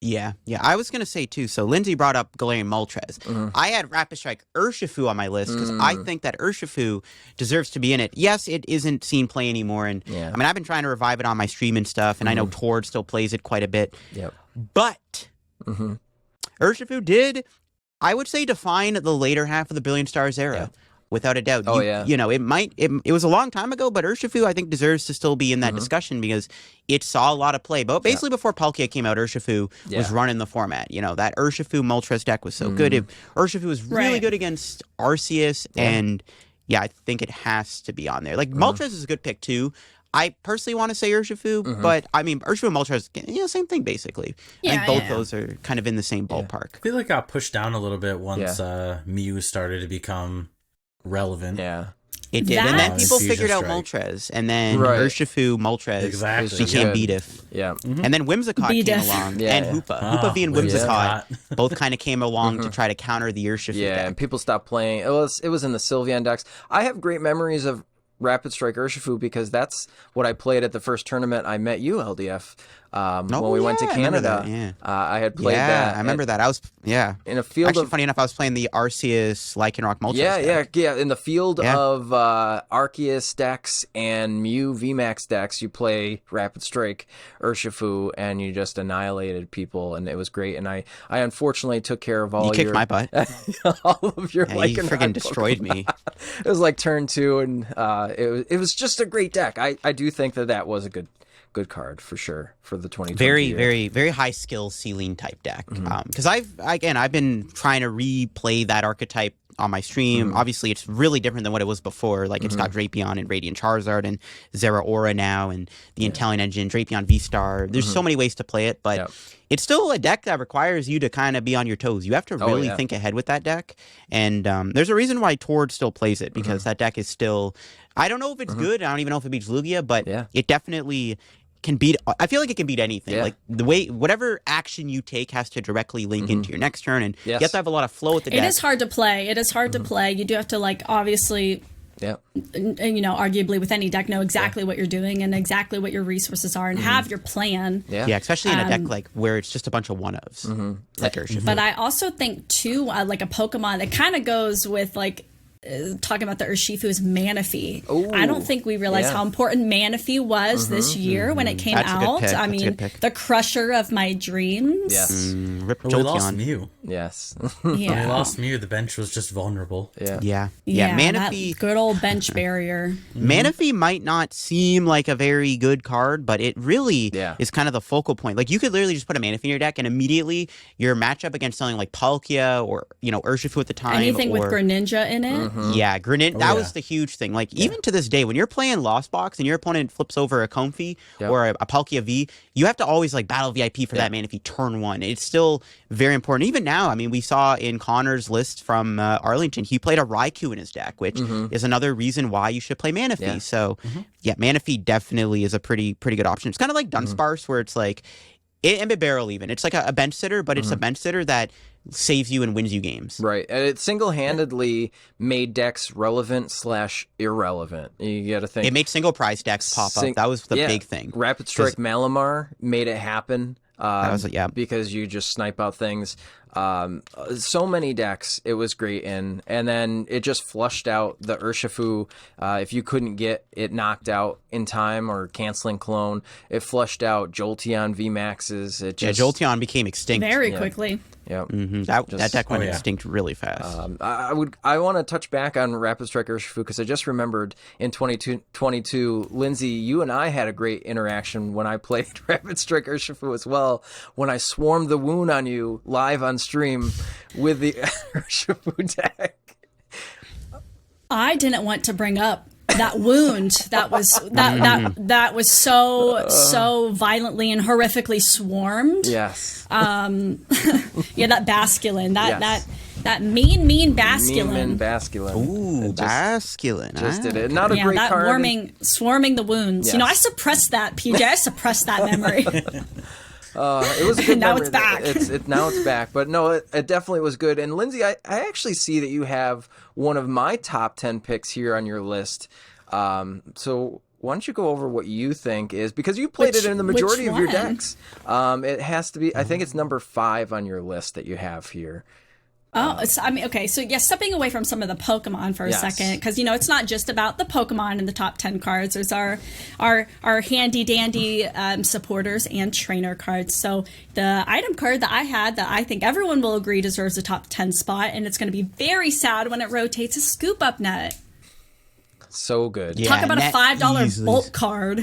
Yeah. I was gonna say too. So Lindsay brought up Galarian Moltres. I had Rapid Strike Urshifu on my list because I think that Urshifu deserves to be in it. Yes, it isn't seen play anymore, and I mean I've been trying to revive it on my stream and stuff, and I know Tord still plays it quite a bit. Yep. But Urshifu did, I would say, define the later half of the Billion Stars era. Without a doubt. Oh, It was a long time ago, but Urshifu, I think, deserves to still be in that discussion because it saw a lot of play. But basically, before Palkia came out, Urshifu was running the format. That Urshifu Moltres deck was so good. Urshifu was really good against Arceus, and I think it has to be on there. Like, Moltres is a good pick, too. I personally want to say Urshifu, but I mean Urshifu and Moltres, same thing basically. I think both those are kind of in the same ballpark. I feel like it got pushed down a little bit once Mew started to become relevant. Yeah. It did, and then people Fusion figured out Strike. Moltres, and then Right. Urshifu, Moltres Exactly. became Good. Beedif. Yeah. And then Whimsicott came Beedif. along, Yeah, and yeah. Hoopa. Hoopa V and Whimsicott. Whimsicott both kind of came along to try to counter the Urshifu Yeah, deck. and people stopped playing. It was in the Sylveon decks. I have great memories of Rapid Strike Urshifu because that's what I played at the first tournament I met you, LDF. When we went to I remember Canada, that, yeah. I had played that. I remember that. I was in a field Actually, of funny enough, I was playing the Arceus Lycanroc Moltres deck. in the field Yeah. of Arceus decks and Mew VMAX decks, you play Rapid Strike Urshifu, and you just annihilated people, and it was great. And I unfortunately took care of all You kicked your my butt. all of your Yeah, you Lycanroc friggin' destroyed me. It was like turn 2, and it was just a great deck. I do think that was a good card for sure for the 2020 Very, year. very, very high skill ceiling type deck. Mm-hmm. Because I've been trying to replay that archetype on my stream. Mm-hmm. Obviously, it's really different than what it was before. Like it's got Drapion and Radiant Charizard and Zeraora now, and the Intellion Engine, Drapion V-Star. There's so many ways to play it, but Yep. it's still a deck that requires you to kind of be on your toes. You have to really yeah. think ahead with that deck, and there's a reason why Tord still plays it because that deck is still. I don't know if it's good. I don't even know if it beats Lugia, but Yeah. it definitely can beat. I feel like it can beat anything. Yeah. Like the way whatever action you take has to directly link into your next turn, and you Yes. have to have a lot of flow with the It deck. is hard to play. It is hard to play. You do have to obviously, Yeah. arguably with any deck, know exactly what you're doing and exactly what your resources are and have your plan. Yeah. Yeah, especially in a deck like where it's just a bunch of one ofs, like Urshifu. But I also think too, like a Pokemon that kind of goes with talking about the Urshifu is Manaphy. I don't think we realized yeah. how important Manaphy was this year when it came That's a good out. pick. I That's a mean, good pick. the crusher of my dreams. Yes. Rip But we lost Jolteon. Mew. Yes. When we Yeah. lost Mew, the bench was just vulnerable. Yeah. Yeah. that Manaphy. good old bench barrier. Manaphy might not seem like a very good card, but it really Yeah. is kind of the focal point. Like you could literally just put a Manaphy in your deck, and immediately your matchup against something like Palkia or Urshifu at the time, Anything with or Greninja in it. yeah, Greninja. That yeah. was the huge thing. Like even to this day, when you're playing Lost Box and your opponent flips over a Comfey Yep. or a Palkia V, you have to always battle VIP for that man if you turn one. It's still very important. Even now, I mean, we saw in Connor's list from Arlington, he played a Raikou in his deck, which is another reason why you should play Manaphy. Yeah. So yeah, Manaphy definitely is a pretty good option. It's kind of like Dunsparce, where it's like and Bibarel even. It's like a bench sitter, but it's a bench sitter that saves you and wins you games. Right. And it single-handedly made decks relevant/irrelevant. You got to think. It made single prize decks pop up. That was the big thing. Rapid Strike Malamar made it happen. was Because you just snipe out things. So many decks it was great in, and then it just flushed out the Urshifu. If you couldn't get it knocked out in time or canceling clone, it flushed out Jolteon VMAXs. It just Jolteon became extinct. Very quickly. yeah. That deck went yeah. extinct really fast. I want to touch back on Rapid Strike Urshifu because I just remembered in 2022, Lindsay, you and I had a great interaction when I played Rapid Strike Urshifu as well. When I swarmed the wound on you live on stream with the Urshifu deck. I didn't want to bring up that wound that was so violently and horrifically swarmed. Yes. Yeah, that Basculin, Yes. that mean Basculin. Mean Basculin. Ooh, Basculin. Just did it. Not a Yeah, great that card. swarming the wounds. Yes. I suppressed that, PJ. I suppressed that memory. It was a good Now memory. it's back. Now it's back. But no, it definitely was good. And Lindsay, I actually see that you have one of my top 10 picks here on your list. So why don't you go over what you think is, because you played it in the majority of your one? decks. It has to be, I think it's number 5 on your list that you have here. Okay, so yeah, stepping away from some of the Pokemon for a Yes. second, because it's not just about the Pokemon in the top 10 cards. There's our handy dandy supporters and trainer cards. So the item card that I had that I think everyone will agree deserves a top 10 spot, and it's going to be very sad when it rotates, is Scoop Up Net. So good. Yeah, Talk about a Net $5 easily- bulk card.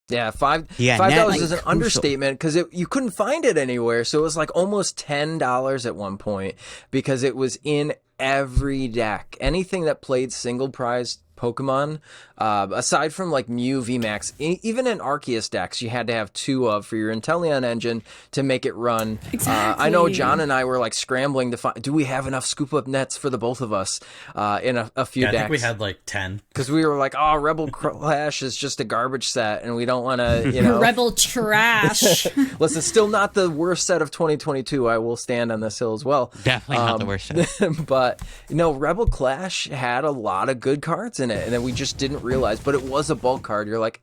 Yeah, Yeah, $5 Net, is an crucial. understatement because you couldn't find it anywhere. So it was like almost $10 at one point because it was in every deck. Anything that played single prize Pokemon. Aside from like Mew VMAX, even in Arceus decks, you had to have 2 of for your Inteleon engine to make it run. Exactly. I know John and I were like scrambling to find, do we have enough scoop up nets for the both of us in a few decks? I think we had like 10. Because we were like, oh, Rebel Clash is just a garbage set, and we don't want to, you know. Rebel trash. Listen, still not the worst set of 2022. I will stand on this hill as well. Definitely not the worst set. But, you know, Rebel Clash had a lot of good cards in it, and then we just didn't realize. But it was a bulk card. You're like,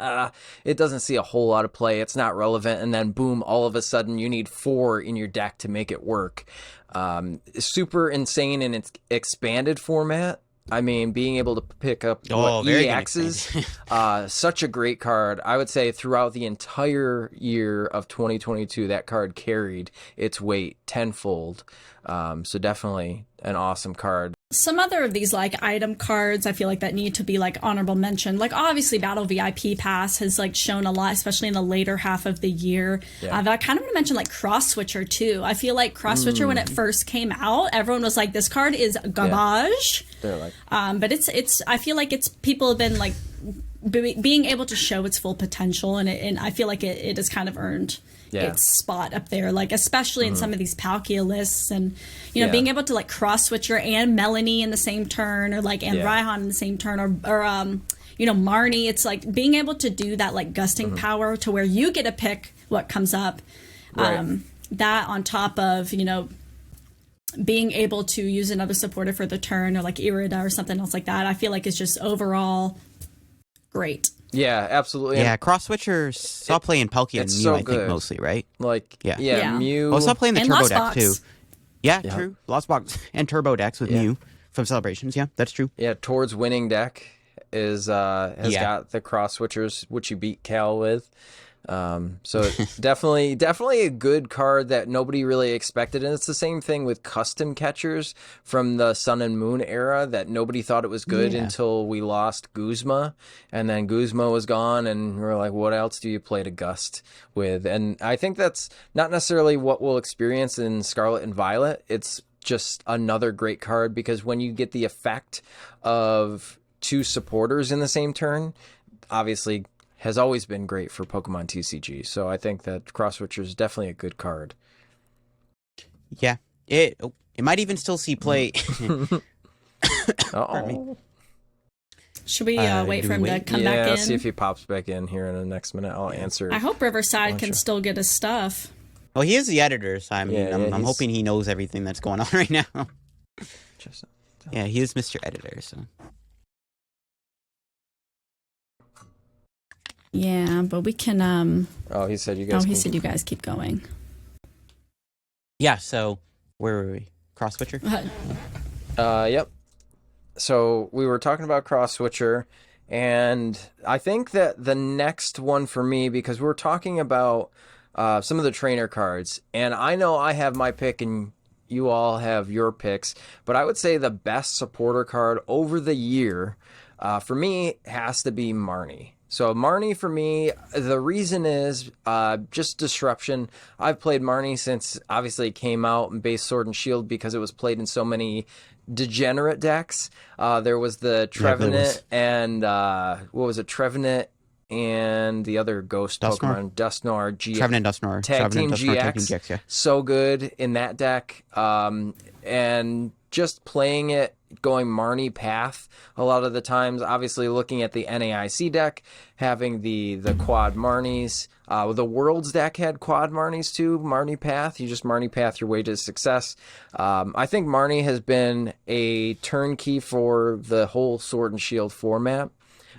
it doesn't see a whole lot of play. It's not relevant. And then, boom, all of a sudden you need 4 in your deck to make it work. Super insane in its expanded format. I mean, being able to pick up EXs, such a great card. I would say throughout the entire year of 2022, that card carried its weight tenfold. So definitely an awesome card. Some other of these like item cards I feel like that need to be like honorable mention. Like obviously Battle VIP Pass has like shown a lot, especially in the later half of the year. Yeah. But I kind of want to mention like Cross Switcher too. I feel like Cross Switcher when it first came out, everyone was like, this card is garbage. They're like, But it's I feel like it's people have been like being able to show its full potential, and I feel like it has kind of earned its spot up there, like especially in some of these Palkia lists, and you know being able to like Cross Switcher and Melanie in the same turn, or like and Raihan in the same turn, or you know Marnie. It's like being able to do that like gusting power to where you get to pick what comes up. Right. That on top of being able to use another supporter for the turn, or like Irida or something else like that, I feel like it's just overall great. Yeah, absolutely. Yeah, Cross Switcher saw play in Palkia and Mew, so I think, good. mostly, right? Like, Yeah. Mew. Well, saw play in the And Turbo Lost decks, Box. too. Yeah, true. Lost Box and Turbo decks with Mew from Celebrations. Yeah, that's true. Yeah, Towards winning deck has got the Cross Switchers, which you beat Cal with. So definitely a good card that nobody really expected, and it's the same thing with custom catchers from the Sun and Moon era that nobody thought it was good until we lost Guzma, and then Guzma was gone, and we're like, what else do you play to gust with? And I think that's not necessarily what we'll experience in Scarlet and Violet. It's just another great card, because when you get the effect of 2 supporters in the same turn, obviously has always been great for Pokemon TCG. So I think that Cross Switcher is definitely a good card. Yeah. It might even still see play. Uh-oh. Should we wait do for we him to wait? come Yeah, back in? I'll see if he pops back in here in the next minute. I'll answer. I hope Riverside can still get his stuff. Well, he is the editor, so I'm he's- hoping he knows everything that's going on right now. Just- Yeah, he is Mr. Editor, so. Yeah, but we can. Oh, he said you guys. He can- said you guys keep going. Yeah, so where were we? Cross Switcher? Yep. So we were talking about Cross Switcher, and I think that the next one for me, because we were talking about some of the trainer cards, and I know I have my pick and you all have your picks, but I would say the best supporter card over the year for me has to be Marnie. So Marnie for me, the reason is just disruption. I've played Marnie since obviously it came out in base Sword and Shield, because it was played in so many degenerate decks. There was the Trevenant and what was it? Trevenant and the other ghost Dusknoir? Pokemon, Dusknoir, Trevenant Dusknoir. Tag Team Dusknoir, Tag GX, Team GX, yeah. so good in that deck. And just playing it, going Marnie path a lot of the times. Obviously, looking at the NAIC deck, having the quad Marnies. The Worlds deck had quad Marnies too. Marnie path, you just Marnie path your way to success. I think Marnie has been a turnkey for the whole Sword and Shield format.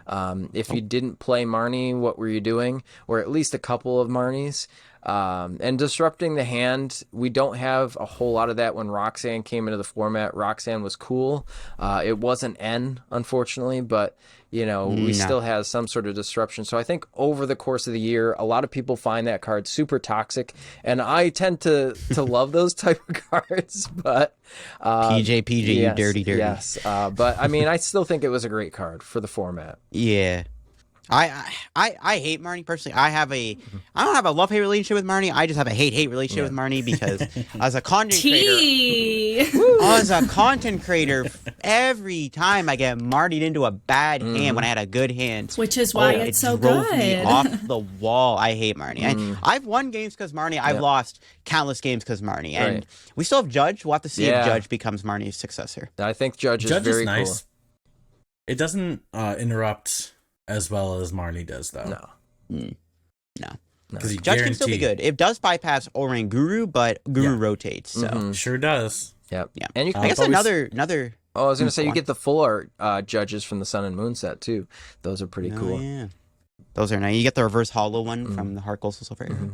If you didn't play Marnie, what were you doing? Or at least a couple of Marnies. And disrupting the hand, we don't have a whole lot of that. When Roxanne came into the format, Roxanne was cool. It wasn't N, unfortunately, but we still have some sort of disruption. So I think over the course of the year, a lot of people find that card super toxic, and I tend to love those type of cards. But PJ, yes, you dirty. yes. But I mean, I still think it was a great card for the format. Yeah. I hate Marnie personally. I don't have a love-hate relationship with Marnie. I just have a hate-hate relationship with Marnie because as a content creator, every time I get Marnied into a bad hand when I had a good hand, which is why it's so drove good. me off the wall. I hate Marnie. I've won games because Marnie. I've lost countless games because Marnie. And we still have Judge. We'll have to see if Judge becomes Marnie's successor. I think Judge is very nice. Cool. It doesn't interrupt as well as Marnie does, though. No. Because Judge can still be good. It does bypass Orang Guru, but Guru rotates. So sure does. Yep. Yeah. And you I guess another. Oh, I was gonna say you get the full art judges from the Sun and Moon set too. Those are pretty cool. Yeah. Those are nice. You get the reverse hollow one from the Heart Gold Soul Silver.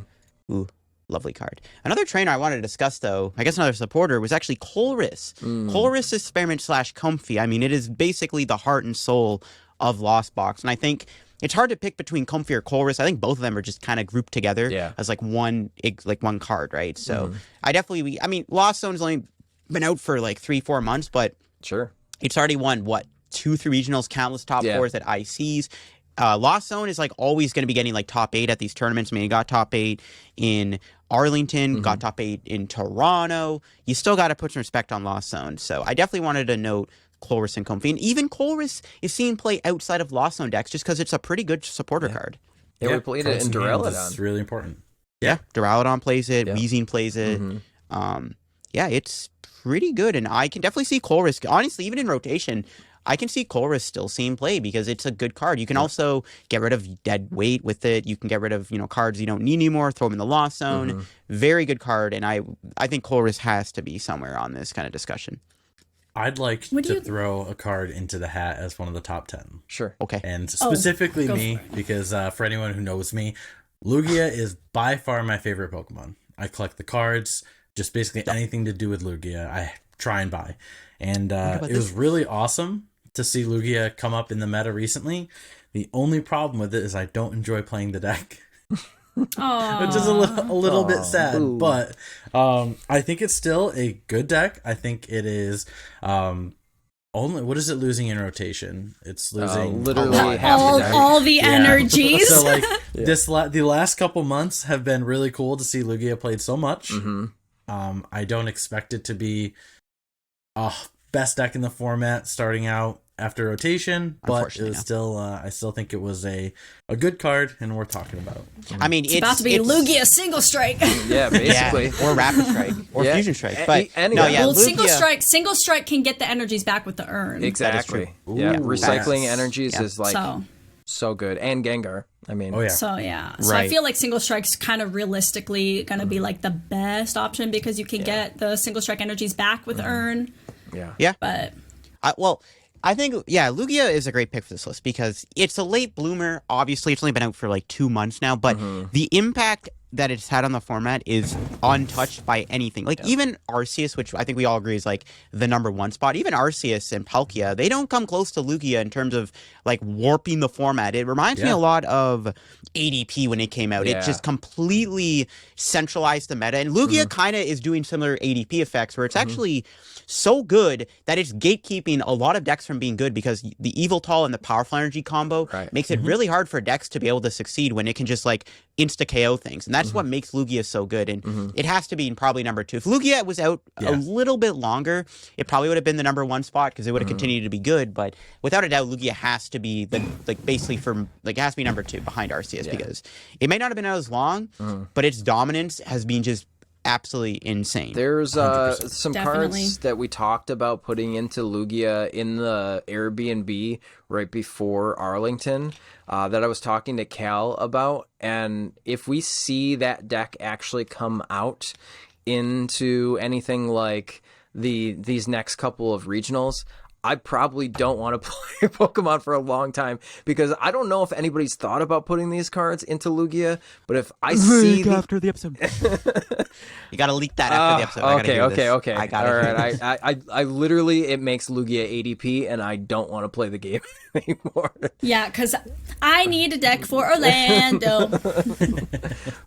Ooh. Lovely card. Another trainer I wanted to discuss, though, I guess another supporter, was actually Colress. Colress Experiment / Comfy. I mean, it is basically the heart and soul of Lost Box. And I think it's hard to pick between Comfy or Colress. I think both of them are just kind of grouped together as like one card, right? So I mean, Lost Zone's only been out for like 3-4 months, but it's already won, 2-3 regionals, countless top 4s at ICs. Lost Zone is like always going to be getting like top 8 at these tournaments. I mean, you got top 8 in Arlington, got top 8 in Toronto. You still got to put some respect on Lost Zone. So I definitely wanted to note Colress and Comfy. And even Colress is seen play outside of Lost Zone decks just because it's a pretty good supporter card. Yeah, we played it in Duraludon. It's really important. Yeah, Duraludon plays it. Weezing plays it. It's pretty good. And I can definitely see Colress. Honestly, even in rotation, I can see Colress still seeing play because it's a good card. You can also get rid of dead weight with it. You can get rid of cards you don't need anymore. Throw them in the Lost Zone. Very good card, and I think Colress has to be somewhere on this kind of discussion. I'd like to throw a card into the hat as one of the top 10. Sure. Okay. And specifically me, because for anyone who knows me, Lugia is by far my favorite Pokemon. I collect the cards, just basically anything to do with Lugia, I try and buy. And it was really awesome to see Lugia come up in the meta recently. The only problem with it is I don't enjoy playing the deck. Which is a little bit sad, but I think it's still a good deck. I think it is only, what is it losing in rotation? It's losing literally half the deck. All the energies. So like the last couple months have been really cool to see Lugia played so much. I don't expect it to be best deck in the format starting out after rotation, but it was still I still think it was a good card and worth talking about. I mean, it's about to be Lugia Single Strike. Yeah, basically. Or Rapid Strike or Fusion Strike. But Lugia... Single Strike can get the energies back with the urn. Exactly. Yeah, recycling energies is like so good, and Gengar. I mean, So I feel like Single Strike's kind of realistically going to be like the best option because you can get the Single Strike energies back with urn. Yeah. But I think, Lugia is a great pick for this list because it's a late bloomer. Obviously, it's only been out for like 2 months now, but the impact that it's had on the format is untouched by anything. Like even Arceus, which I think we all agree is like the #1 spot, even Arceus and Palkia, they don't come close to Lugia in terms of like warping the format. It reminds me a lot of ADP when it came out. It just completely centralized the meta. And Lugia kind of is doing similar ADP effects where it's actually so good that it's gatekeeping a lot of decks from being good because the Eviltal and the Powerful Energy combo makes it really hard for decks to be able to succeed when it can just like insta KO things. And that's what makes Lugia so good. And it has to be probably #2. If Lugia was out a little bit longer, it probably would have been the #1 spot because it would have continued to be good. But without a doubt, Lugia has to be basically it has to be #2 behind Arceus because it may not have been out as long, but its dominance has been just absolutely insane. There's some cards that we talked about putting into Lugia in the Airbnb right before Arlington that I was talking to Cal about, and if we see that deck actually come out into anything like these next couple of regionals, I probably don't want to play Pokemon for a long time because I don't know if anybody's thought about putting these cards into Lugia, but if I see after the episode, you gotta leak that after the episode. Okay. I got it. All right, I literally, it makes Lugia ADP, and I don't want to play the game anymore. Yeah, because I need a deck for Orlando.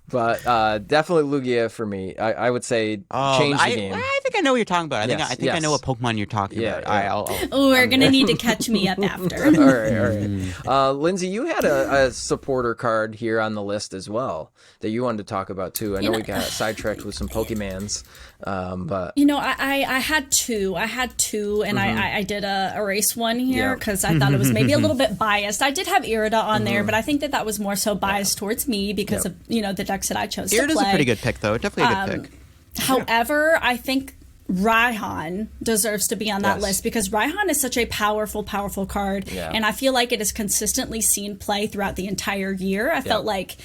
But definitely Lugia for me. I would say change the game. I think I know what you're talking about. I think I know what Pokemon you're talking about. We're gonna need to catch me up after. All right. Lindsay, you had a supporter card here on the list as well that you wanted to talk about too. I know we got sidetracked with some Pokemans, but I had two, and I did erase one here because I thought it was maybe a little bit biased. I did have Irida on there, but I think that was more so biased towards me because of the decks that I chose to play. Irida's a pretty good pick, though. Definitely a good pick. However, I think Raihan deserves to be on that list because Raihan is such a powerful card, and I feel like it is consistently seen play throughout the entire year. I felt like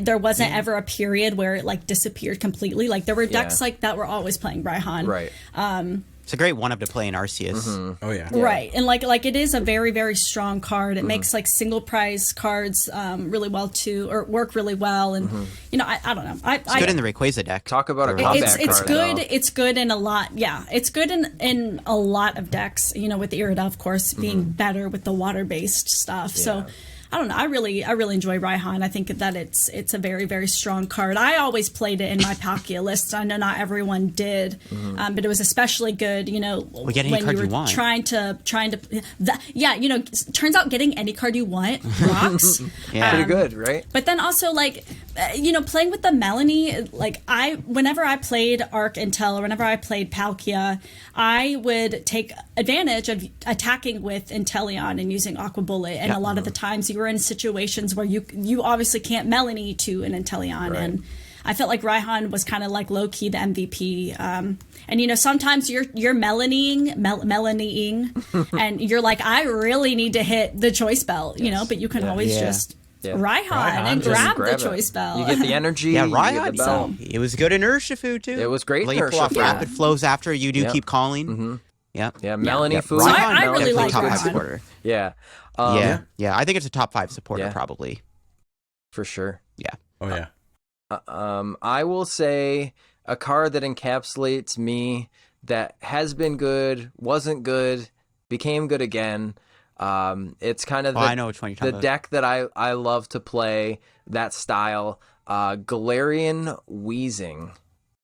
there wasn't ever a period where it like disappeared completely. Like there were decks like that were always playing Raihan. right. It's a great one-up to play in Arceus. Oh yeah. Right, and like it is a very, very strong card. It makes like single prize cards really well too, or work really well. And I don't know. It's good in the Rayquaza deck. Talk about a combat it's card. good. Though. It's good in a lot. Yeah, it's good in a lot of decks. With the Irida, of course, being better with the water-based stuff. So. I don't know. I really enjoy Raihan. I think that it's a very, very strong card. I always played it in my Palkia list. I know not everyone did, but it was especially good. We get any when card you were you want. trying to. Turns out getting any card you want rocks. Pretty good, right? But then also playing with the Melanie, whenever I played Arc Intel or whenever I played Palkia, I would take advantage of attacking with Inteleon and using Aqua Bullet, and a lot of the times you were in situations where you obviously can't Melanie to an Inteleon, and I felt like Raihan was kind of like low key the MVP. And sometimes you're Melanieing, and you're like, I really need to hit the choice belt, but you can always just. Raihan and grab the choice belt. You get the energy. Raihan. So, it was good in Urshifu too. It was great. Late pull off rapid flows after you do keep calling. Yeah, Melanie Fu. So I really like top 5 Raihan. supporter. Yeah. I think it's a top 5 supporter probably. For sure. Yeah. Oh yeah. I will say a card that encapsulates me that has been good, wasn't good, became good again. It's kind of I know which one you're talking the about. deck that I love to play, that style. Galarian Wheezing.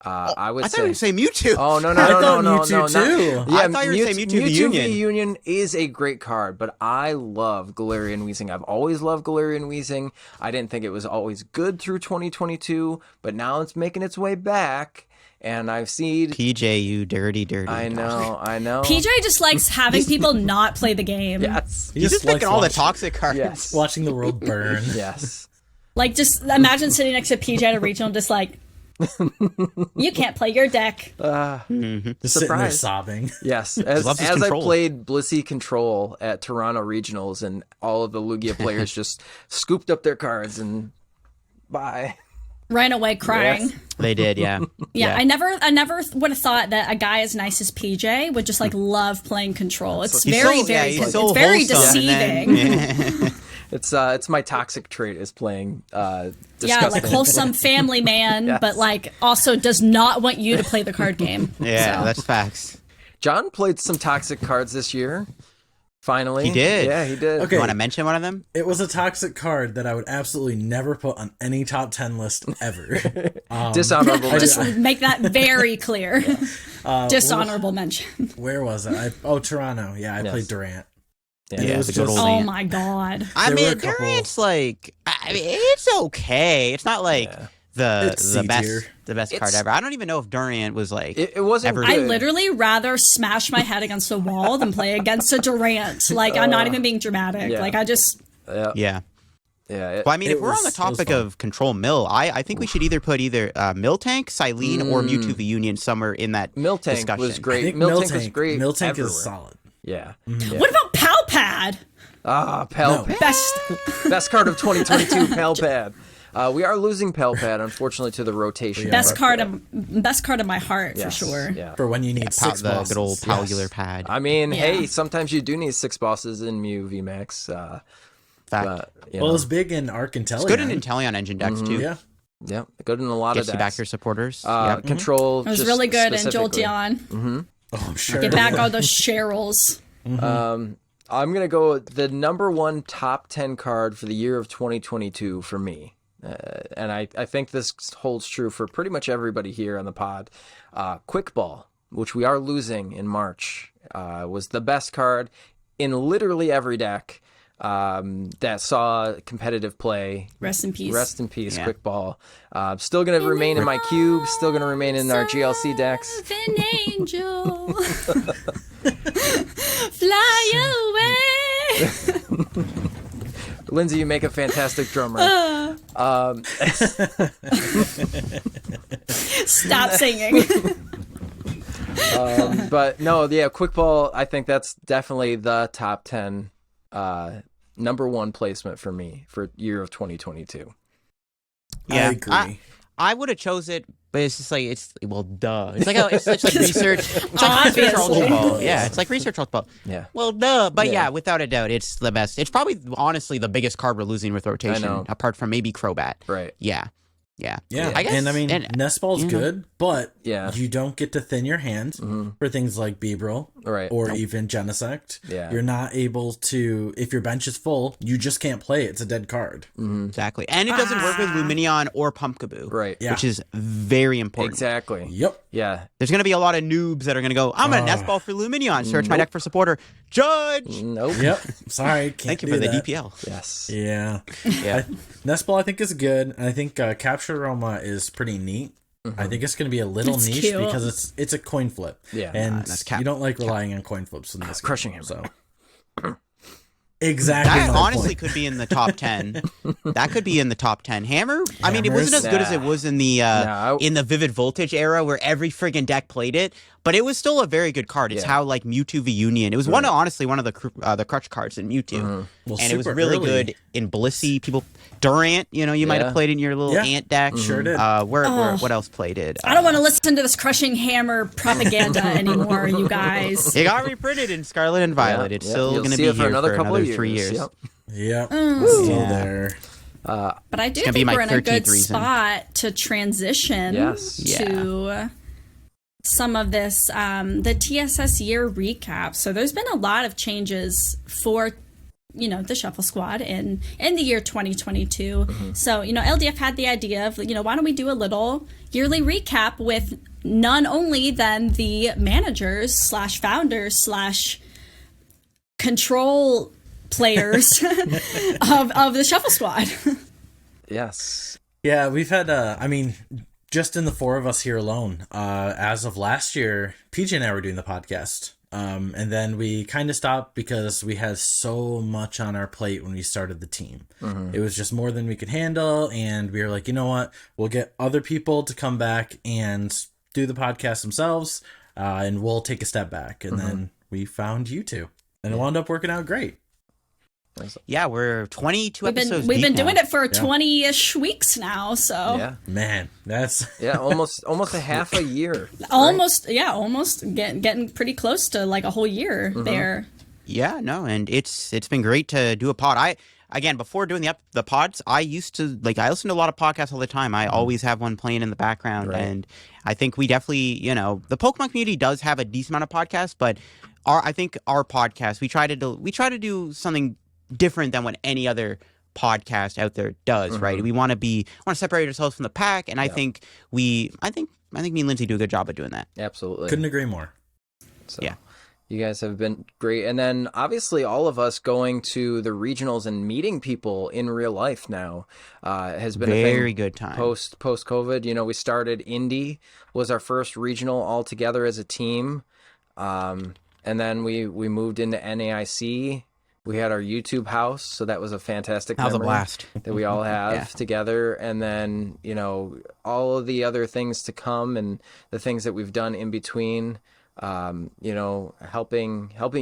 I would I thought you were say. saying Mewtwo. Oh no! I thought No! Mewtwo too. Yeah, I thought you were saying Mewtwo V Union. V Union is a great card, but I love Galarian Wheezing. I've always loved Galarian Wheezing. I didn't think it was always good through 2022, but now it's making its way back. And I've seen PJ, you dirty. I know. PJ just likes having people not play the game. Yes. He's just picking all the toxic cards. Yes. Watching the world burn. Yes. Like, just imagine sitting next to PJ at a regional, just like, you can't play your deck. Just sitting there Surprise. sobbing. Yes, as loves his I control. played Blissey Control at Toronto Regionals, and all of the Lugia players just scooped up their cards and bye. Ran away crying. Yes. They did, yeah. Yeah, I never would have thought that a guy as nice as PJ would just like love playing control. It's He's very, so- very, he's it's so very wholesome, and deceiving. then- It's my toxic trait is playing Yeah, disgusting. like wholesome family man, Yes. but like also does not want you to play the card game. yeah, So. that's facts. John played some toxic cards this year. Finally, He did. Yeah, he did. Okay. You want to mention one of them? It was a toxic card that I would absolutely never put on any top 10 list ever. Dishonorable. Just mention. make that very clear. Dishonorable mention. Where was it? Toronto. Yeah, I played Durant. Yeah. And Yeah, it was the good just, old Oh Ant. my god. I There were mean, a couple- Durant's like, I mean, it's okay. It's not like It's the C-tier. best card It's- ever. I don't even know if Durant was like It wasn't ever good. I literally rather smash my head against a wall than play against a Durant. Like, I'm not even being dramatic. yeah. Like, I just. yeah. Yeah. Well, I mean, It if we're on the was- it was topic fun. of Control Mill, I think we should either put either Miltank, Silene, or Mewtwo V Union somewhere in that Miltank discussion. was I great. think Miltank was great. Miltank everywhere. is solid. Yeah. What about Palpad? Pal No. Best card of 2022, Palpad. We are losing Palpad, unfortunately, to the rotation. Best but, card of my heart, yes, for sure. Yeah. For when you need Pa- six the bosses. good old Yes. Palular pad. I mean, Yeah. hey, sometimes you do need 6 bosses in Mew VMAX. Fact. But, you Well, know, it was big in Arc Intellion. It's good in Inteleon engine decks too. Yeah. yeah, good in a lot Gets of you decks. back your supporters. Yep. Control. It was just really good in specifically. Jolteon. Oh, I'm sure. Get back all those Cheryls. I'm gonna go with the number 1 top 10 card for the year of 2022 for me, and I think this holds true for pretty much everybody here on the pod. Quick Ball, which we are losing in March. was the best card in literally every deck that saw competitive play. Rest in peace. Rest in peace, Yeah. Quick Ball. Still going to remain in my cube, still going to remain in our GLC decks. Of an angel, fly away. Lindsay, you make a fantastic drummer. Stop singing. But no, yeah, Quick Ball, I think that's definitely the top 10 number one placement for me for year of 2022. Yeah, I agree. I would have chose it, but it's just like duh. It's like it's like research. It's like research Obviously. ultra ball. Yeah, it's like research ultra ball. Yeah. Well, duh. But Yeah. yeah, without a doubt, it's the best. It's probably honestly the biggest card we're losing with rotation, know. apart from maybe Crobat. Right. Yeah. Yeah. Yeah, I guess. and I mean, Nest Ball's you know. good, but Yeah. you don't get to thin your hand for things like Beebrel Right. or even Genesect. Yeah. You're not able to, if your bench is full, you just can't play it. It's a dead card. Exactly. And it doesn't work with Luminion or Pumpkaboo. Right. Yeah. Which is very important. Exactly. Yep. Yeah. There's going to be a lot of noobs that are going to go, I'm going to Nest Ball for Luminion, search my Nope. deck for supporter. Judge! Nope. Yep. Sorry, can't Thank you do for the that. DPL. Yes. Yeah. Yeah. Nest Ball, I think, is good. And I think Capture Aroma is pretty neat. I think it's going to be a little It's niche cute. because it's a coin flip. Yeah. And that's you don't like relying on coin flips in this game, Crushing Hammer. So. Exactly. That my honestly point. could be in the top 10. That could be in the top 10. Hammer, I mean, it wasn't as good as it Nah. was in the Vivid Voltage era where every friggin' deck played it, but it was still a very good card. It's Yeah. how like Mewtwo v Union. It was one of the crutch cards in Mewtwo. Well, And it was super really early. good in Blissey. People Durant, you might Yeah. have played in your little Yeah. ant deck. Sure did. What else played it? I don't want to listen to this crushing hammer propaganda anymore, you guys. It got reprinted in Scarlet and Violet. It's Yeah. still You'll going to see be it for here another for couple another of 3 years. Yep. Yep. Still Yeah. there. But I do gonna be think my we're in a 13th good reason. spot to transition Yes. to some of this, the TSS year recap. So there's been a lot of changes for, the Shuffle Squad in the year 2022. So, LDF had the idea of, why don't we do a little yearly recap with none only than the managers / founders / control players of the Shuffle Squad. Yes. Yeah, we've had, just in the four of us here alone, as of last year, PJ and I were doing the podcast. And then we kind of stopped because we had so much on our plate when we started the team. It was just more than we could handle. And we were like, you know what? We'll get other people to come back and do the podcast themselves. And we'll take a step back. And then we found you two. And it wound up working out great. Yeah, we're 22 We've episodes been deep doing now. it for 20-ish weeks now, so Yeah. Man, that's... Yeah. Almost a half a year. almost getting pretty close to like a whole year there. Yeah, no, and it's been great to do a pod. Again, before doing the pods, I used to I listen to a lot of podcasts all the time. I always have one playing in the background, Right. and I think we definitely, the Pokemon community does have a decent amount of podcasts, but I think our podcast we try to do something different than what any other podcast out there does, right? We want to separate ourselves from the pack, and I think me and Lindsay do a good job of doing that. Absolutely. Couldn't agree more. So, Yeah. You guys have been great. And then obviously all of us going to the regionals and meeting people in real life now has been a Very thing good time. post COVID. We started Indy was our first regional all together as a team. And then we moved into NAIC. We had our YouTube house, so that was a fantastic That was a memory blast. that we all have Yeah. together. And then, all of the other things to come and the things that we've done in between, helping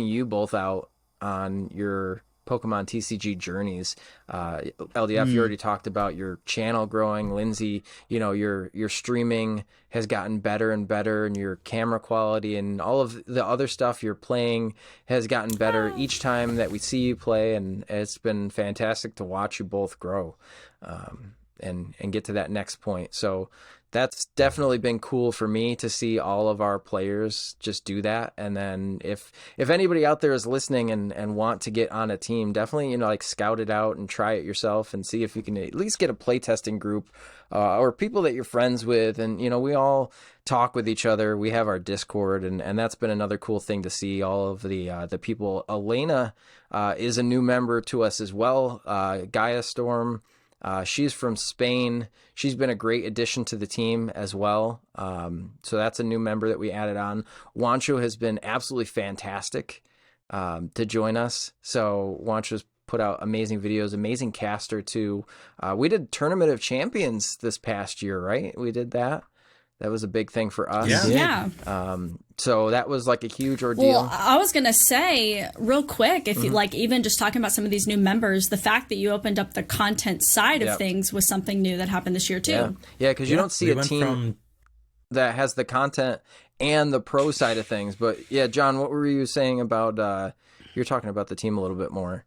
you both out on your Pokemon TCG journeys. LDF, you already talked about your channel growing. Lindsay, your streaming has gotten better and better, and your camera quality and all of the other stuff you're playing has gotten better each time that we see you play, and it's been fantastic to watch you both grow. and get to that next point. So that's definitely been cool for me to see all of our players just do that. And then if anybody out there is listening and want to get on a team, definitely, like scout it out and try it yourself and see if you can at least get a playtesting group or people that you're friends with. And, we all talk with each other. We have our Discord, and that's been another cool thing to see all of the people. Elena is a new member to us as well. Gaia Storm. She's from Spain. She's been a great addition to the team as well. So that's a new member that we added on. Wancho has been absolutely fantastic to join us. So Wancho's put out amazing videos, amazing caster too. We did Tournament of Champions this past year, right? We did that. That was a big thing for us. Yeah. So that was like a huge ordeal. Well, I was going to say real quick, if you like, even just talking about some of these new members, the fact that you opened up the content side of things was something new that happened this year too. Yeah, because you don't see a team that has the content and the pro side of things. But yeah, John, what were you saying about, you're talking about the team a little bit more.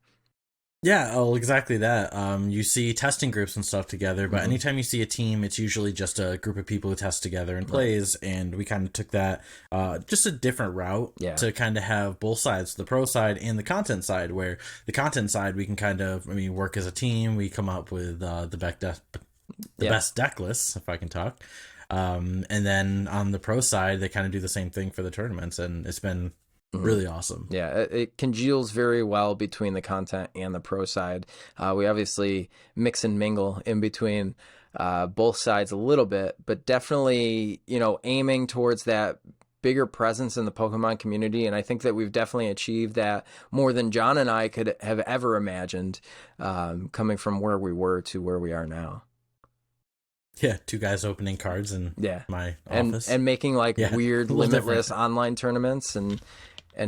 Yeah, well, exactly that. You see testing groups and stuff together, but anytime you see a team, it's usually just a group of people who test together and plays, and we kind of took that just a different route to kind of have both sides, the pro side and the content side, where the content side, we can kind of, work as a team, we come up with the best deck lists, if I can talk. And then on the pro side, they kind of do the same thing for the tournaments, and it's been really awesome. Yeah, it congeals very well between the content and the pro side. We obviously mix and mingle in between both sides a little bit, but definitely, aiming towards that bigger presence in the Pokemon community. And I think that we've definitely achieved that more than John and I could have ever imagined, coming from where we were to where we are now. Yeah, two guys opening cards in my office. And making weird limitless online tournaments and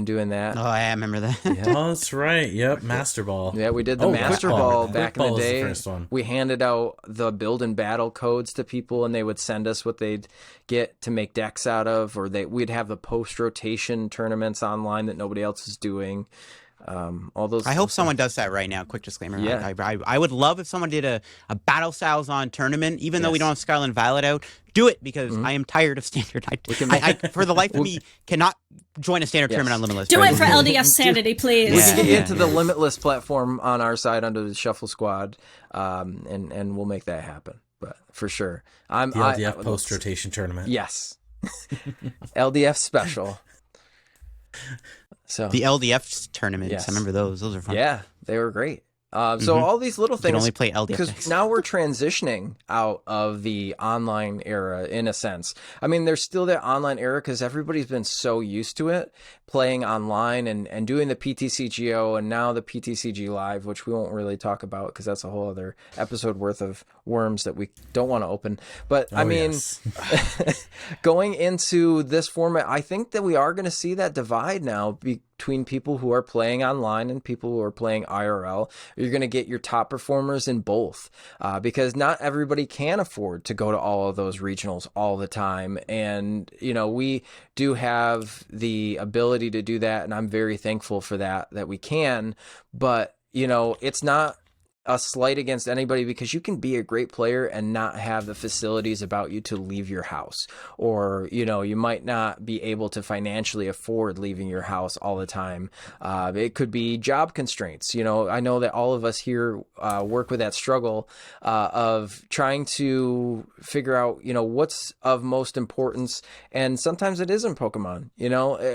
doing that. Oh, I remember that. Oh, that's right. Yep, Master Ball. Yeah, we did the Master Ball back in the day. The first one. We handed out the build and battle codes to people, and they would send us what they'd get to make decks out of, or we'd have the post-rotation tournaments online that nobody else is doing. All those. I hope someone does that right now. Quick disclaimer. Yeah. I would love if someone did a Battle Styles on tournament, even though we don't have Scarlet and Violet out. Do it, because I am tired of standard. I for the life of me, cannot join a standard tournament on Limitless. Do it for LDS sanity, please. We can get into the Limitless platform on our side under the Shuffle Squad, and we'll make that happen. But for sure, the LDF post-rotation tournament. Yes. LDF special. So the LDF tournaments, I remember those. Those are fun. Yeah, they were great. So all these little things. You can only play LDF because now we're transitioning out of the online era in a sense. There's still that online era because everybody's been so used to it, playing online and doing the PTCGO and now the PTCG Live, which we won't really talk about because that's a whole other episode worth of worms that we don't want to open. But going into this format, I think that we are going to see that divide now between people who are playing online and people who are playing IRL. You're going to get your top performers in both because not everybody can afford to go to all of those regionals all the time. And, we do have the ability to do that. And I'm very thankful for that we can. But, it's not a slight against anybody because you can be a great player and not have the facilities about you to leave your house, or you might not be able to financially afford leaving your house all the time. It could be job constraints. I know that all of us here work with that struggle of trying to figure out what's of most importance, and sometimes it isn't Pokemon,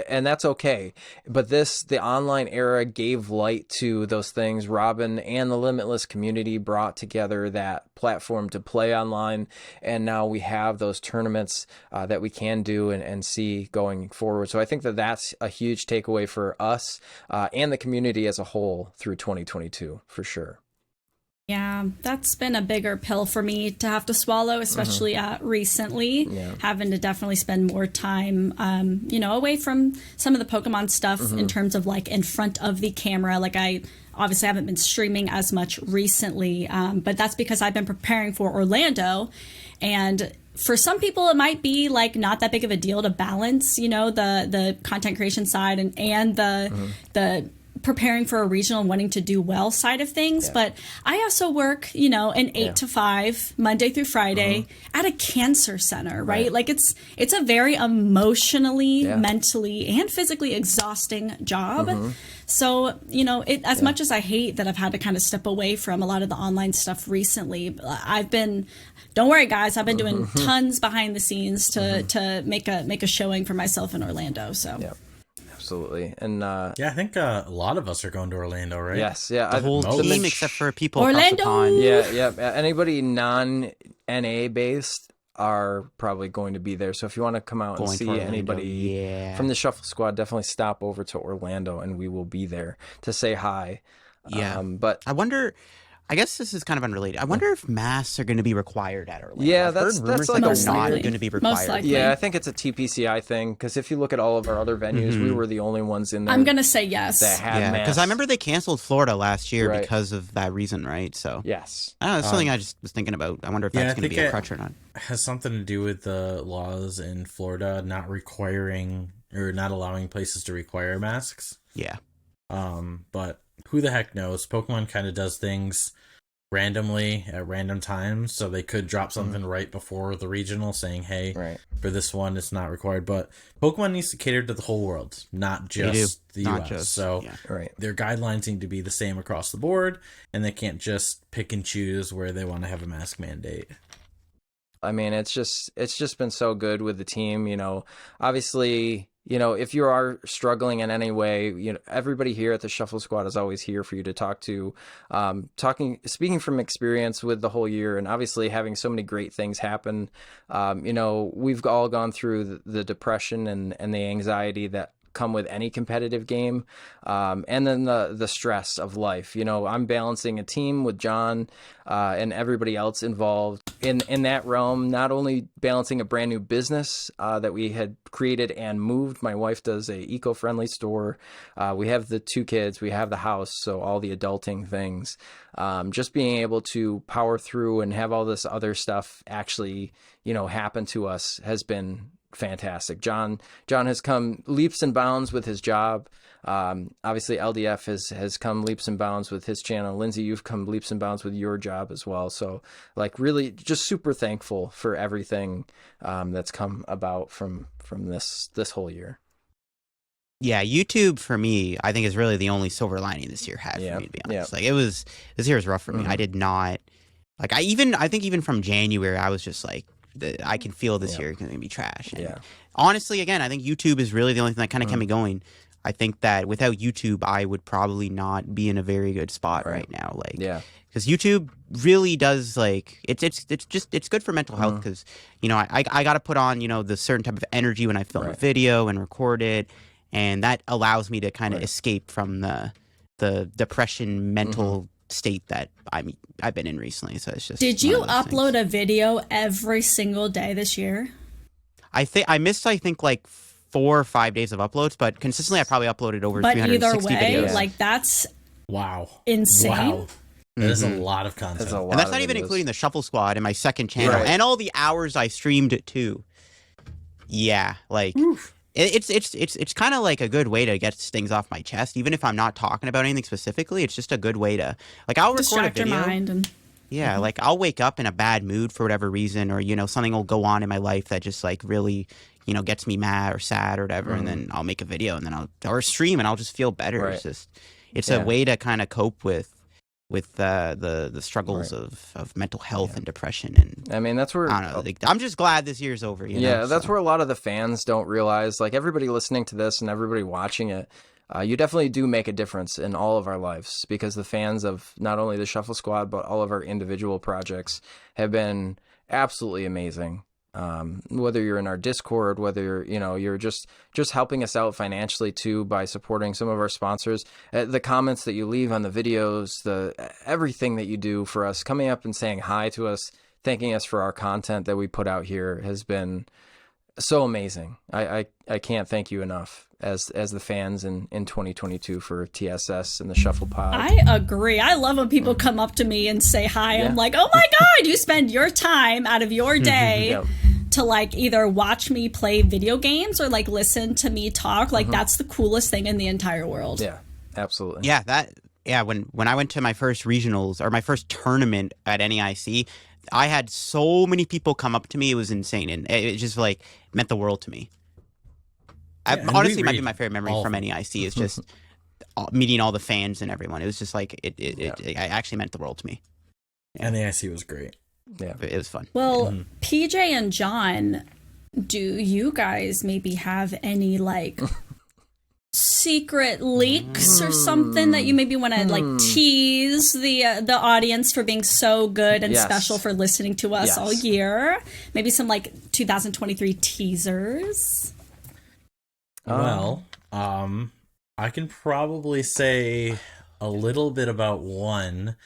and that's okay. But the online era gave light to those things. Robin and the Limitless community brought together that platform to play online, and now we have those tournaments that we can do and see going forward. So I think that that's a huge takeaway for us and the community as a whole through 2022 for sure. Yeah, that's been a bigger pill for me to have to swallow, especially recently, having to definitely spend more time, away from some of the Pokemon stuff in terms of in front of the camera. I obviously haven't been streaming as much recently, but that's because I've been preparing for Orlando. And for some people, it might be not that big of a deal to balance, the content creation side and the preparing for a regional and wanting to do well side of things. But I also work, an 8 to 5, Monday through Friday at a cancer center, right? Like it's a very emotionally, mentally, and physically exhausting job. So, as much as I hate that I've had to kind of step away from a lot of the online stuff recently, don't worry guys, I've been doing tons behind the scenes to make a showing for myself in Orlando. So absolutely. And I think a lot of us are going to Orlando, right? yes, yeah, The whole team, except for people across Orlando! the pond. yeah. Anybody non-NA based are probably going to be there. So if you want to come out and Going to see Orlando, anybody from the Shuffle Squad, definitely stop over to Orlando, and we will be there to say hi. Yeah. But I wonder, I guess this is kind of unrelated. I wonder if masks are going to be required at Orlando. Yeah, I've that's heard rumors like that a they're not weird- going to be most required. likely. yeah, I think it's a TPCI thing, because if you look at all of our other venues, we were the only ones in there I'm going to say yes. that had Yeah, masks. because I remember they canceled Florida last year Right. because of that reason, right? So Yes. I don't know, it's something I just was thinking about. I wonder if Yeah, that's I going to think be a crutch or not. has something to do with the laws in Florida not requiring or not allowing places to require masks. Yeah. But who the heck knows? Pokemon kind of does things randomly at random times, so they could drop something right before the regional saying, hey, Right. for this one it's not required. But Pokemon needs to cater to the whole world, not just the Not US. just- So yeah. Right. their guidelines need to be the same across the board, and they can't just pick and choose where they want to have a mask mandate. I mean, it's just been so good with the team. Obviously, if you are struggling in any way, everybody here at the Shuffle Squad is always here for you to talk to. Speaking from experience with the whole year, and obviously having so many great things happen. We've all gone through the depression and the anxiety that come with any competitive game, and then the stress of life. I'm balancing a team with Jon and everybody else involved in that realm, not only balancing a brand new business that we had created and moved. My wife does a eco-friendly store. We have the 2 kids, we have the house, so all the adulting things. Just being able to power through and have all this other stuff actually happen to us has been fantastic. Jon has come leaps and bounds with his job. Obviously LDF has come leaps and bounds with his channel. Lindsay, you've come leaps and bounds with your job as well. So really just super thankful for everything that's come about from this whole year. Yeah, YouTube for me, I think is really the only silver lining this year had for me, to be honest. Like this year was rough for me. I did not I think even from January, I was just like, I can feel this year is going to be trash. And honestly, again, I think YouTube is really the only thing that kind of kept me going. I think that without YouTube, I would probably not be in a very good spot right now. Because YouTube really does it's good for mental health because I got to put on the certain type of energy when I film a video and record it, and that allows me to kind of escape from the depression mental state that I've been in recently. So it's just. Did you upload a video every single day this year? I missed 4 or 5 days of uploads, but consistently I probably uploaded over 360 videos. That's Wow. insane. Wow. That is a lot of content. That's a lot And that's of not even videos. including the Shuffle Squad and my second channel and all the hours I streamed it too. Yeah, it's kind of like a good way to get things off my chest, even if I'm not talking about anything specifically. It's just a good way to I'll record Distract a video. your mind and Yeah, I'll wake up in a bad mood for whatever reason, or something will go on in my life that just really gets me mad or sad or whatever, and then I'll make a video and then or stream and I'll just feel better. Right. It's a way to kind of cope with the struggles of mental health and depression. And I mean, that's where I don't know. I'm just glad this year's over. That's where a lot of the fans don't realize. Everybody listening to this and everybody watching it, you definitely do make a difference in all of our lives, because the fans of not only the Shuffle Squad but all of our individual projects have been absolutely amazing. Whether you're in our Discord, whether you're just helping us out financially too by supporting some of our sponsors, the comments that you leave on the videos, everything that you do for us, coming up and saying hi to us, thanking us for our content that we put out here has been so amazing. I can't thank you enough as the fans in 2022 for TSS and the Shuffle Pod. I agree. I love when people come up to me and say hi. I'm like, oh my God, you spend your time out of your day to either watch me play video games or listen to me talk. That's the coolest thing in the entire world. Yeah, Absolutely. When I went to my first regionals or my first tournament at NEIC, I had so many people come up to me. It was insane, and it just like meant the world to me. and Honestly, we it might be read my favorite memory all from of them. NEIC. Is just meeting all the fans and everyone. It was just like it actually meant the world to me. And the IC was great. Yeah. It was fun. Well, PJ and Jon, do you guys maybe have any like secret leaks or something that you maybe want to like tease the audience for being so good and Yes. special for listening to us Yes. all year? Maybe some like 2023 teasers. Well, I can probably say a little bit about one.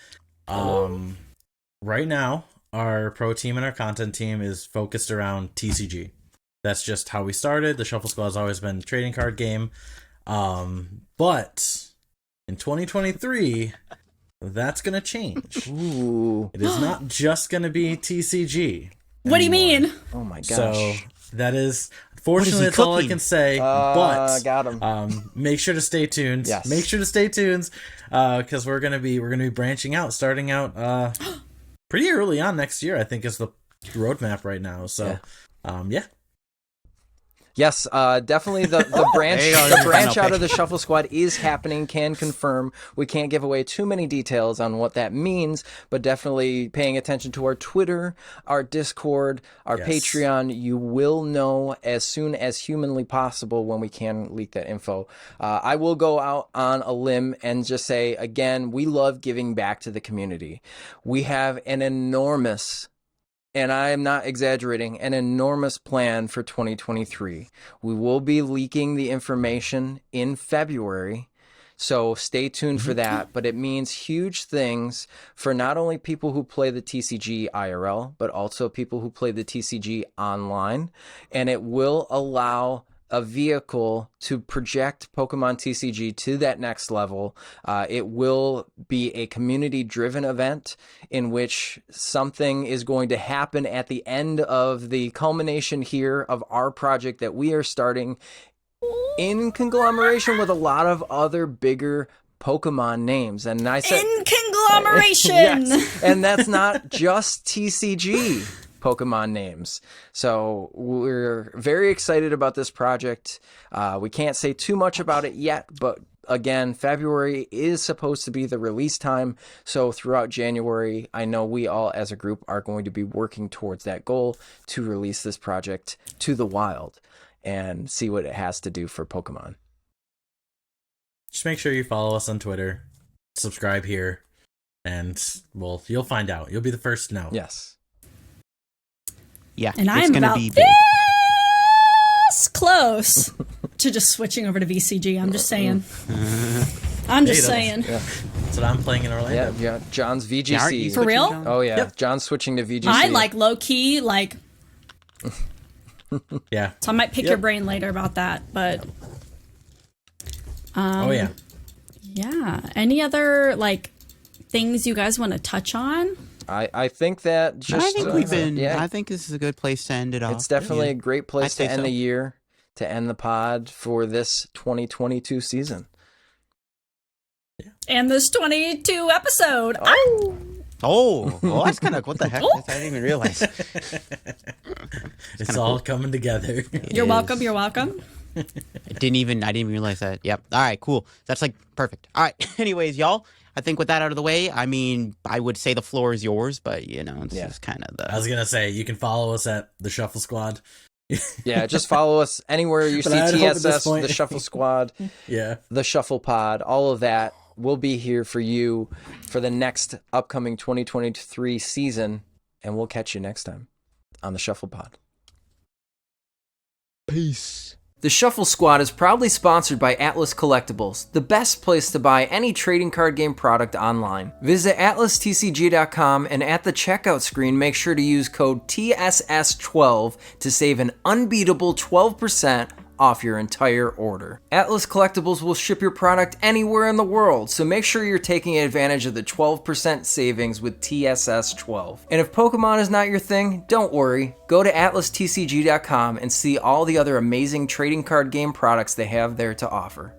Right now, our pro team and our content team is focused around TCG. That's just how we started. The Shuffle Squad has always been a trading card game. But in 2023, that's going to change. Ooh. It is not just going to be TCG. What do you anymore. mean? Oh my gosh. So that is, fortunately, he that's all I cooking? can say. But got him. make sure to stay tuned. Yes. Make sure to stay tuned, because we're gonna be branching out, starting out pretty early on next year. I think is the roadmap right now. So, yeah. Yes, definitely the branch There you go. the There's branch no out pick. of the Shuffle Squad is happening. Can confirm. We can't give away too many details on what that means, but definitely paying attention to our Twitter, our Discord, our Yes. Patreon. You will know as soon as humanly possible when we can leak that info. I will go out on a limb and just say again, we love giving back to the community. We have an enormous, and I am not exaggerating, an enormous plan for 2023. We will be leaking the information in February, so stay tuned for that. But it means huge things for not only people who play the TCG IRL, but also people who play the TCG online. And it will allow a vehicle to project Pokemon TCG to that next level. It will be a community-driven event in which something is going to happen at the end of the culmination here of our project that we are starting in conglomeration with a lot of other bigger Pokemon names. And I said In conglomeration. Yes, and that's not just TCG Pokemon names. So we're very excited about this project. We can't say too much about it yet, but again, February is supposed to be the release time. So throughout January, I know we all as a group are going to be working towards that goal to release this project to the wild and see what it has to do for Pokemon. Just make sure you follow us on Twitter, subscribe here, and well, you'll find out. You'll be the first to know. Yes. Yeah, And it's I'm gonna about be big. this close to just switching over to VCG. I'm just saying. I'm just Hey, saying. That's what I'm playing in Orlando. Yeah, John's Aren't VGC. you For real? switching, Jon? Oh yeah, Yep. John's switching to VGC. I like low key, like, Yeah. so I might pick your brain later about that. But Oh yeah. yeah, any other like things you guys want to touch on? I think that just I think we've been. yeah, I think this is a good place to end it off. it's definitely a great place I'd to say end so. the year, to end the pod for this 2022 season. And this 22 episode. Oh, well, that's kind of what the heck? I didn't even realize. It's all coming together. You're is. welcome. You're welcome. I didn't even realize that. Yep. All right, cool. That's like perfect. All right. Anyways, y'all, I think with that out of the way, I mean, I would say the floor is yours, but you know, it's just kind of I was gonna say you can follow us at the Shuffle Squad. Yeah, just follow us anywhere you But see I'd hope at this TSS, point- the Shuffle Squad, Yeah. the Shuffle Pod, all of that will be here for you for the next upcoming 2023 season, and we'll catch you next time on the Shuffle Pod. peace. The Shuffle Squad is proudly sponsored by Atlas Collectibles, the best place to buy any trading card game product online. Visit atlastcg.com and at the checkout screen, make sure to use code TSS12 to save an unbeatable 12% off your entire order. Atlas Collectibles will ship your product anywhere in the world, so make sure you're taking advantage of the 12% savings with TSS12. And if Pokemon is not your thing, don't worry. Go to atlastcg.com and see all the other amazing trading card game products they have there to offer.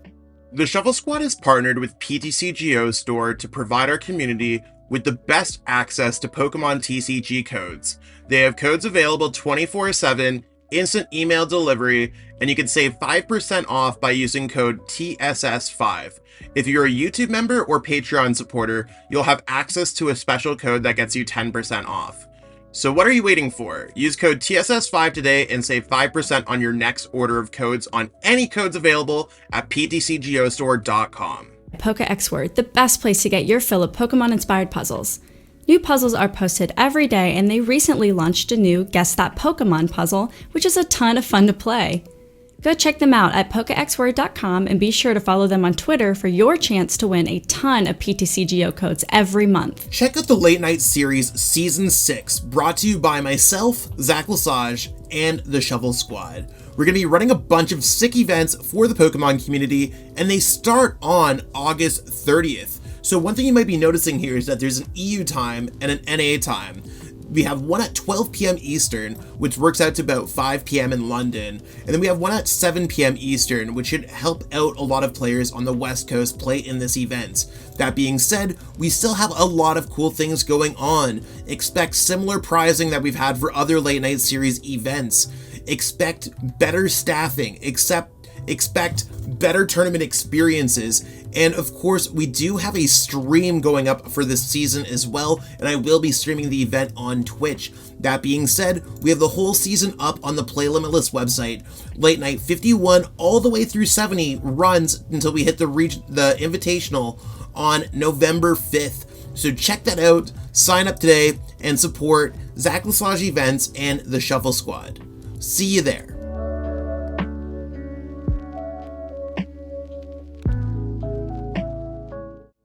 The Shuffle Squad is partnered with PTCGO Store to provide our community with the best access to Pokemon TCG codes. They have codes available 24/7, instant email delivery, and you can save 5% off by using code TSS5. If you're a YouTube member or Patreon supporter, you'll have access to a special code that gets you 10% off. So what are you waiting for? Use code TSS5 today and save 5% on your next order of codes on any codes available at ptcgostore.com. Pokex Word, the best place to get your fill of Pokemon-inspired puzzles. New puzzles are posted every day, and they recently launched a new Guess That Pokemon puzzle, which is a ton of fun to play. Go check them out at PokexWord.com and be sure to follow them on Twitter for your chance to win a ton of PTCGO codes every month. Check out the Late Night Series Season 6, brought to you by myself, Zach Lesage, and the Shuffle Squad. We're going to be running a bunch of sick events for the Pokemon community, and they start on August 30th. So one thing you might be noticing here is that there's an EU time and an NA time. We have one at 12 p.m. Eastern, which works out to about 5 p.m. in London, and then we have one at 7 p.m. Eastern, which should help out a lot of players on the West Coast play in this event. That being said, we still have a lot of cool things going on. Expect similar prizing that we've had for other Late Night Series events. Expect better staffing, expect better tournament experiences, and of course we do have a stream going up for this season as well, and I will be streaming the event on Twitch. That being said, we have the whole season up on the Play Limitless website. Late Night 51 all the way through 70 runs until we hit the Invitational on November 5th. So check that out, sign up today, and support Zach Lesage Events and the Shuffle Squad. See you there.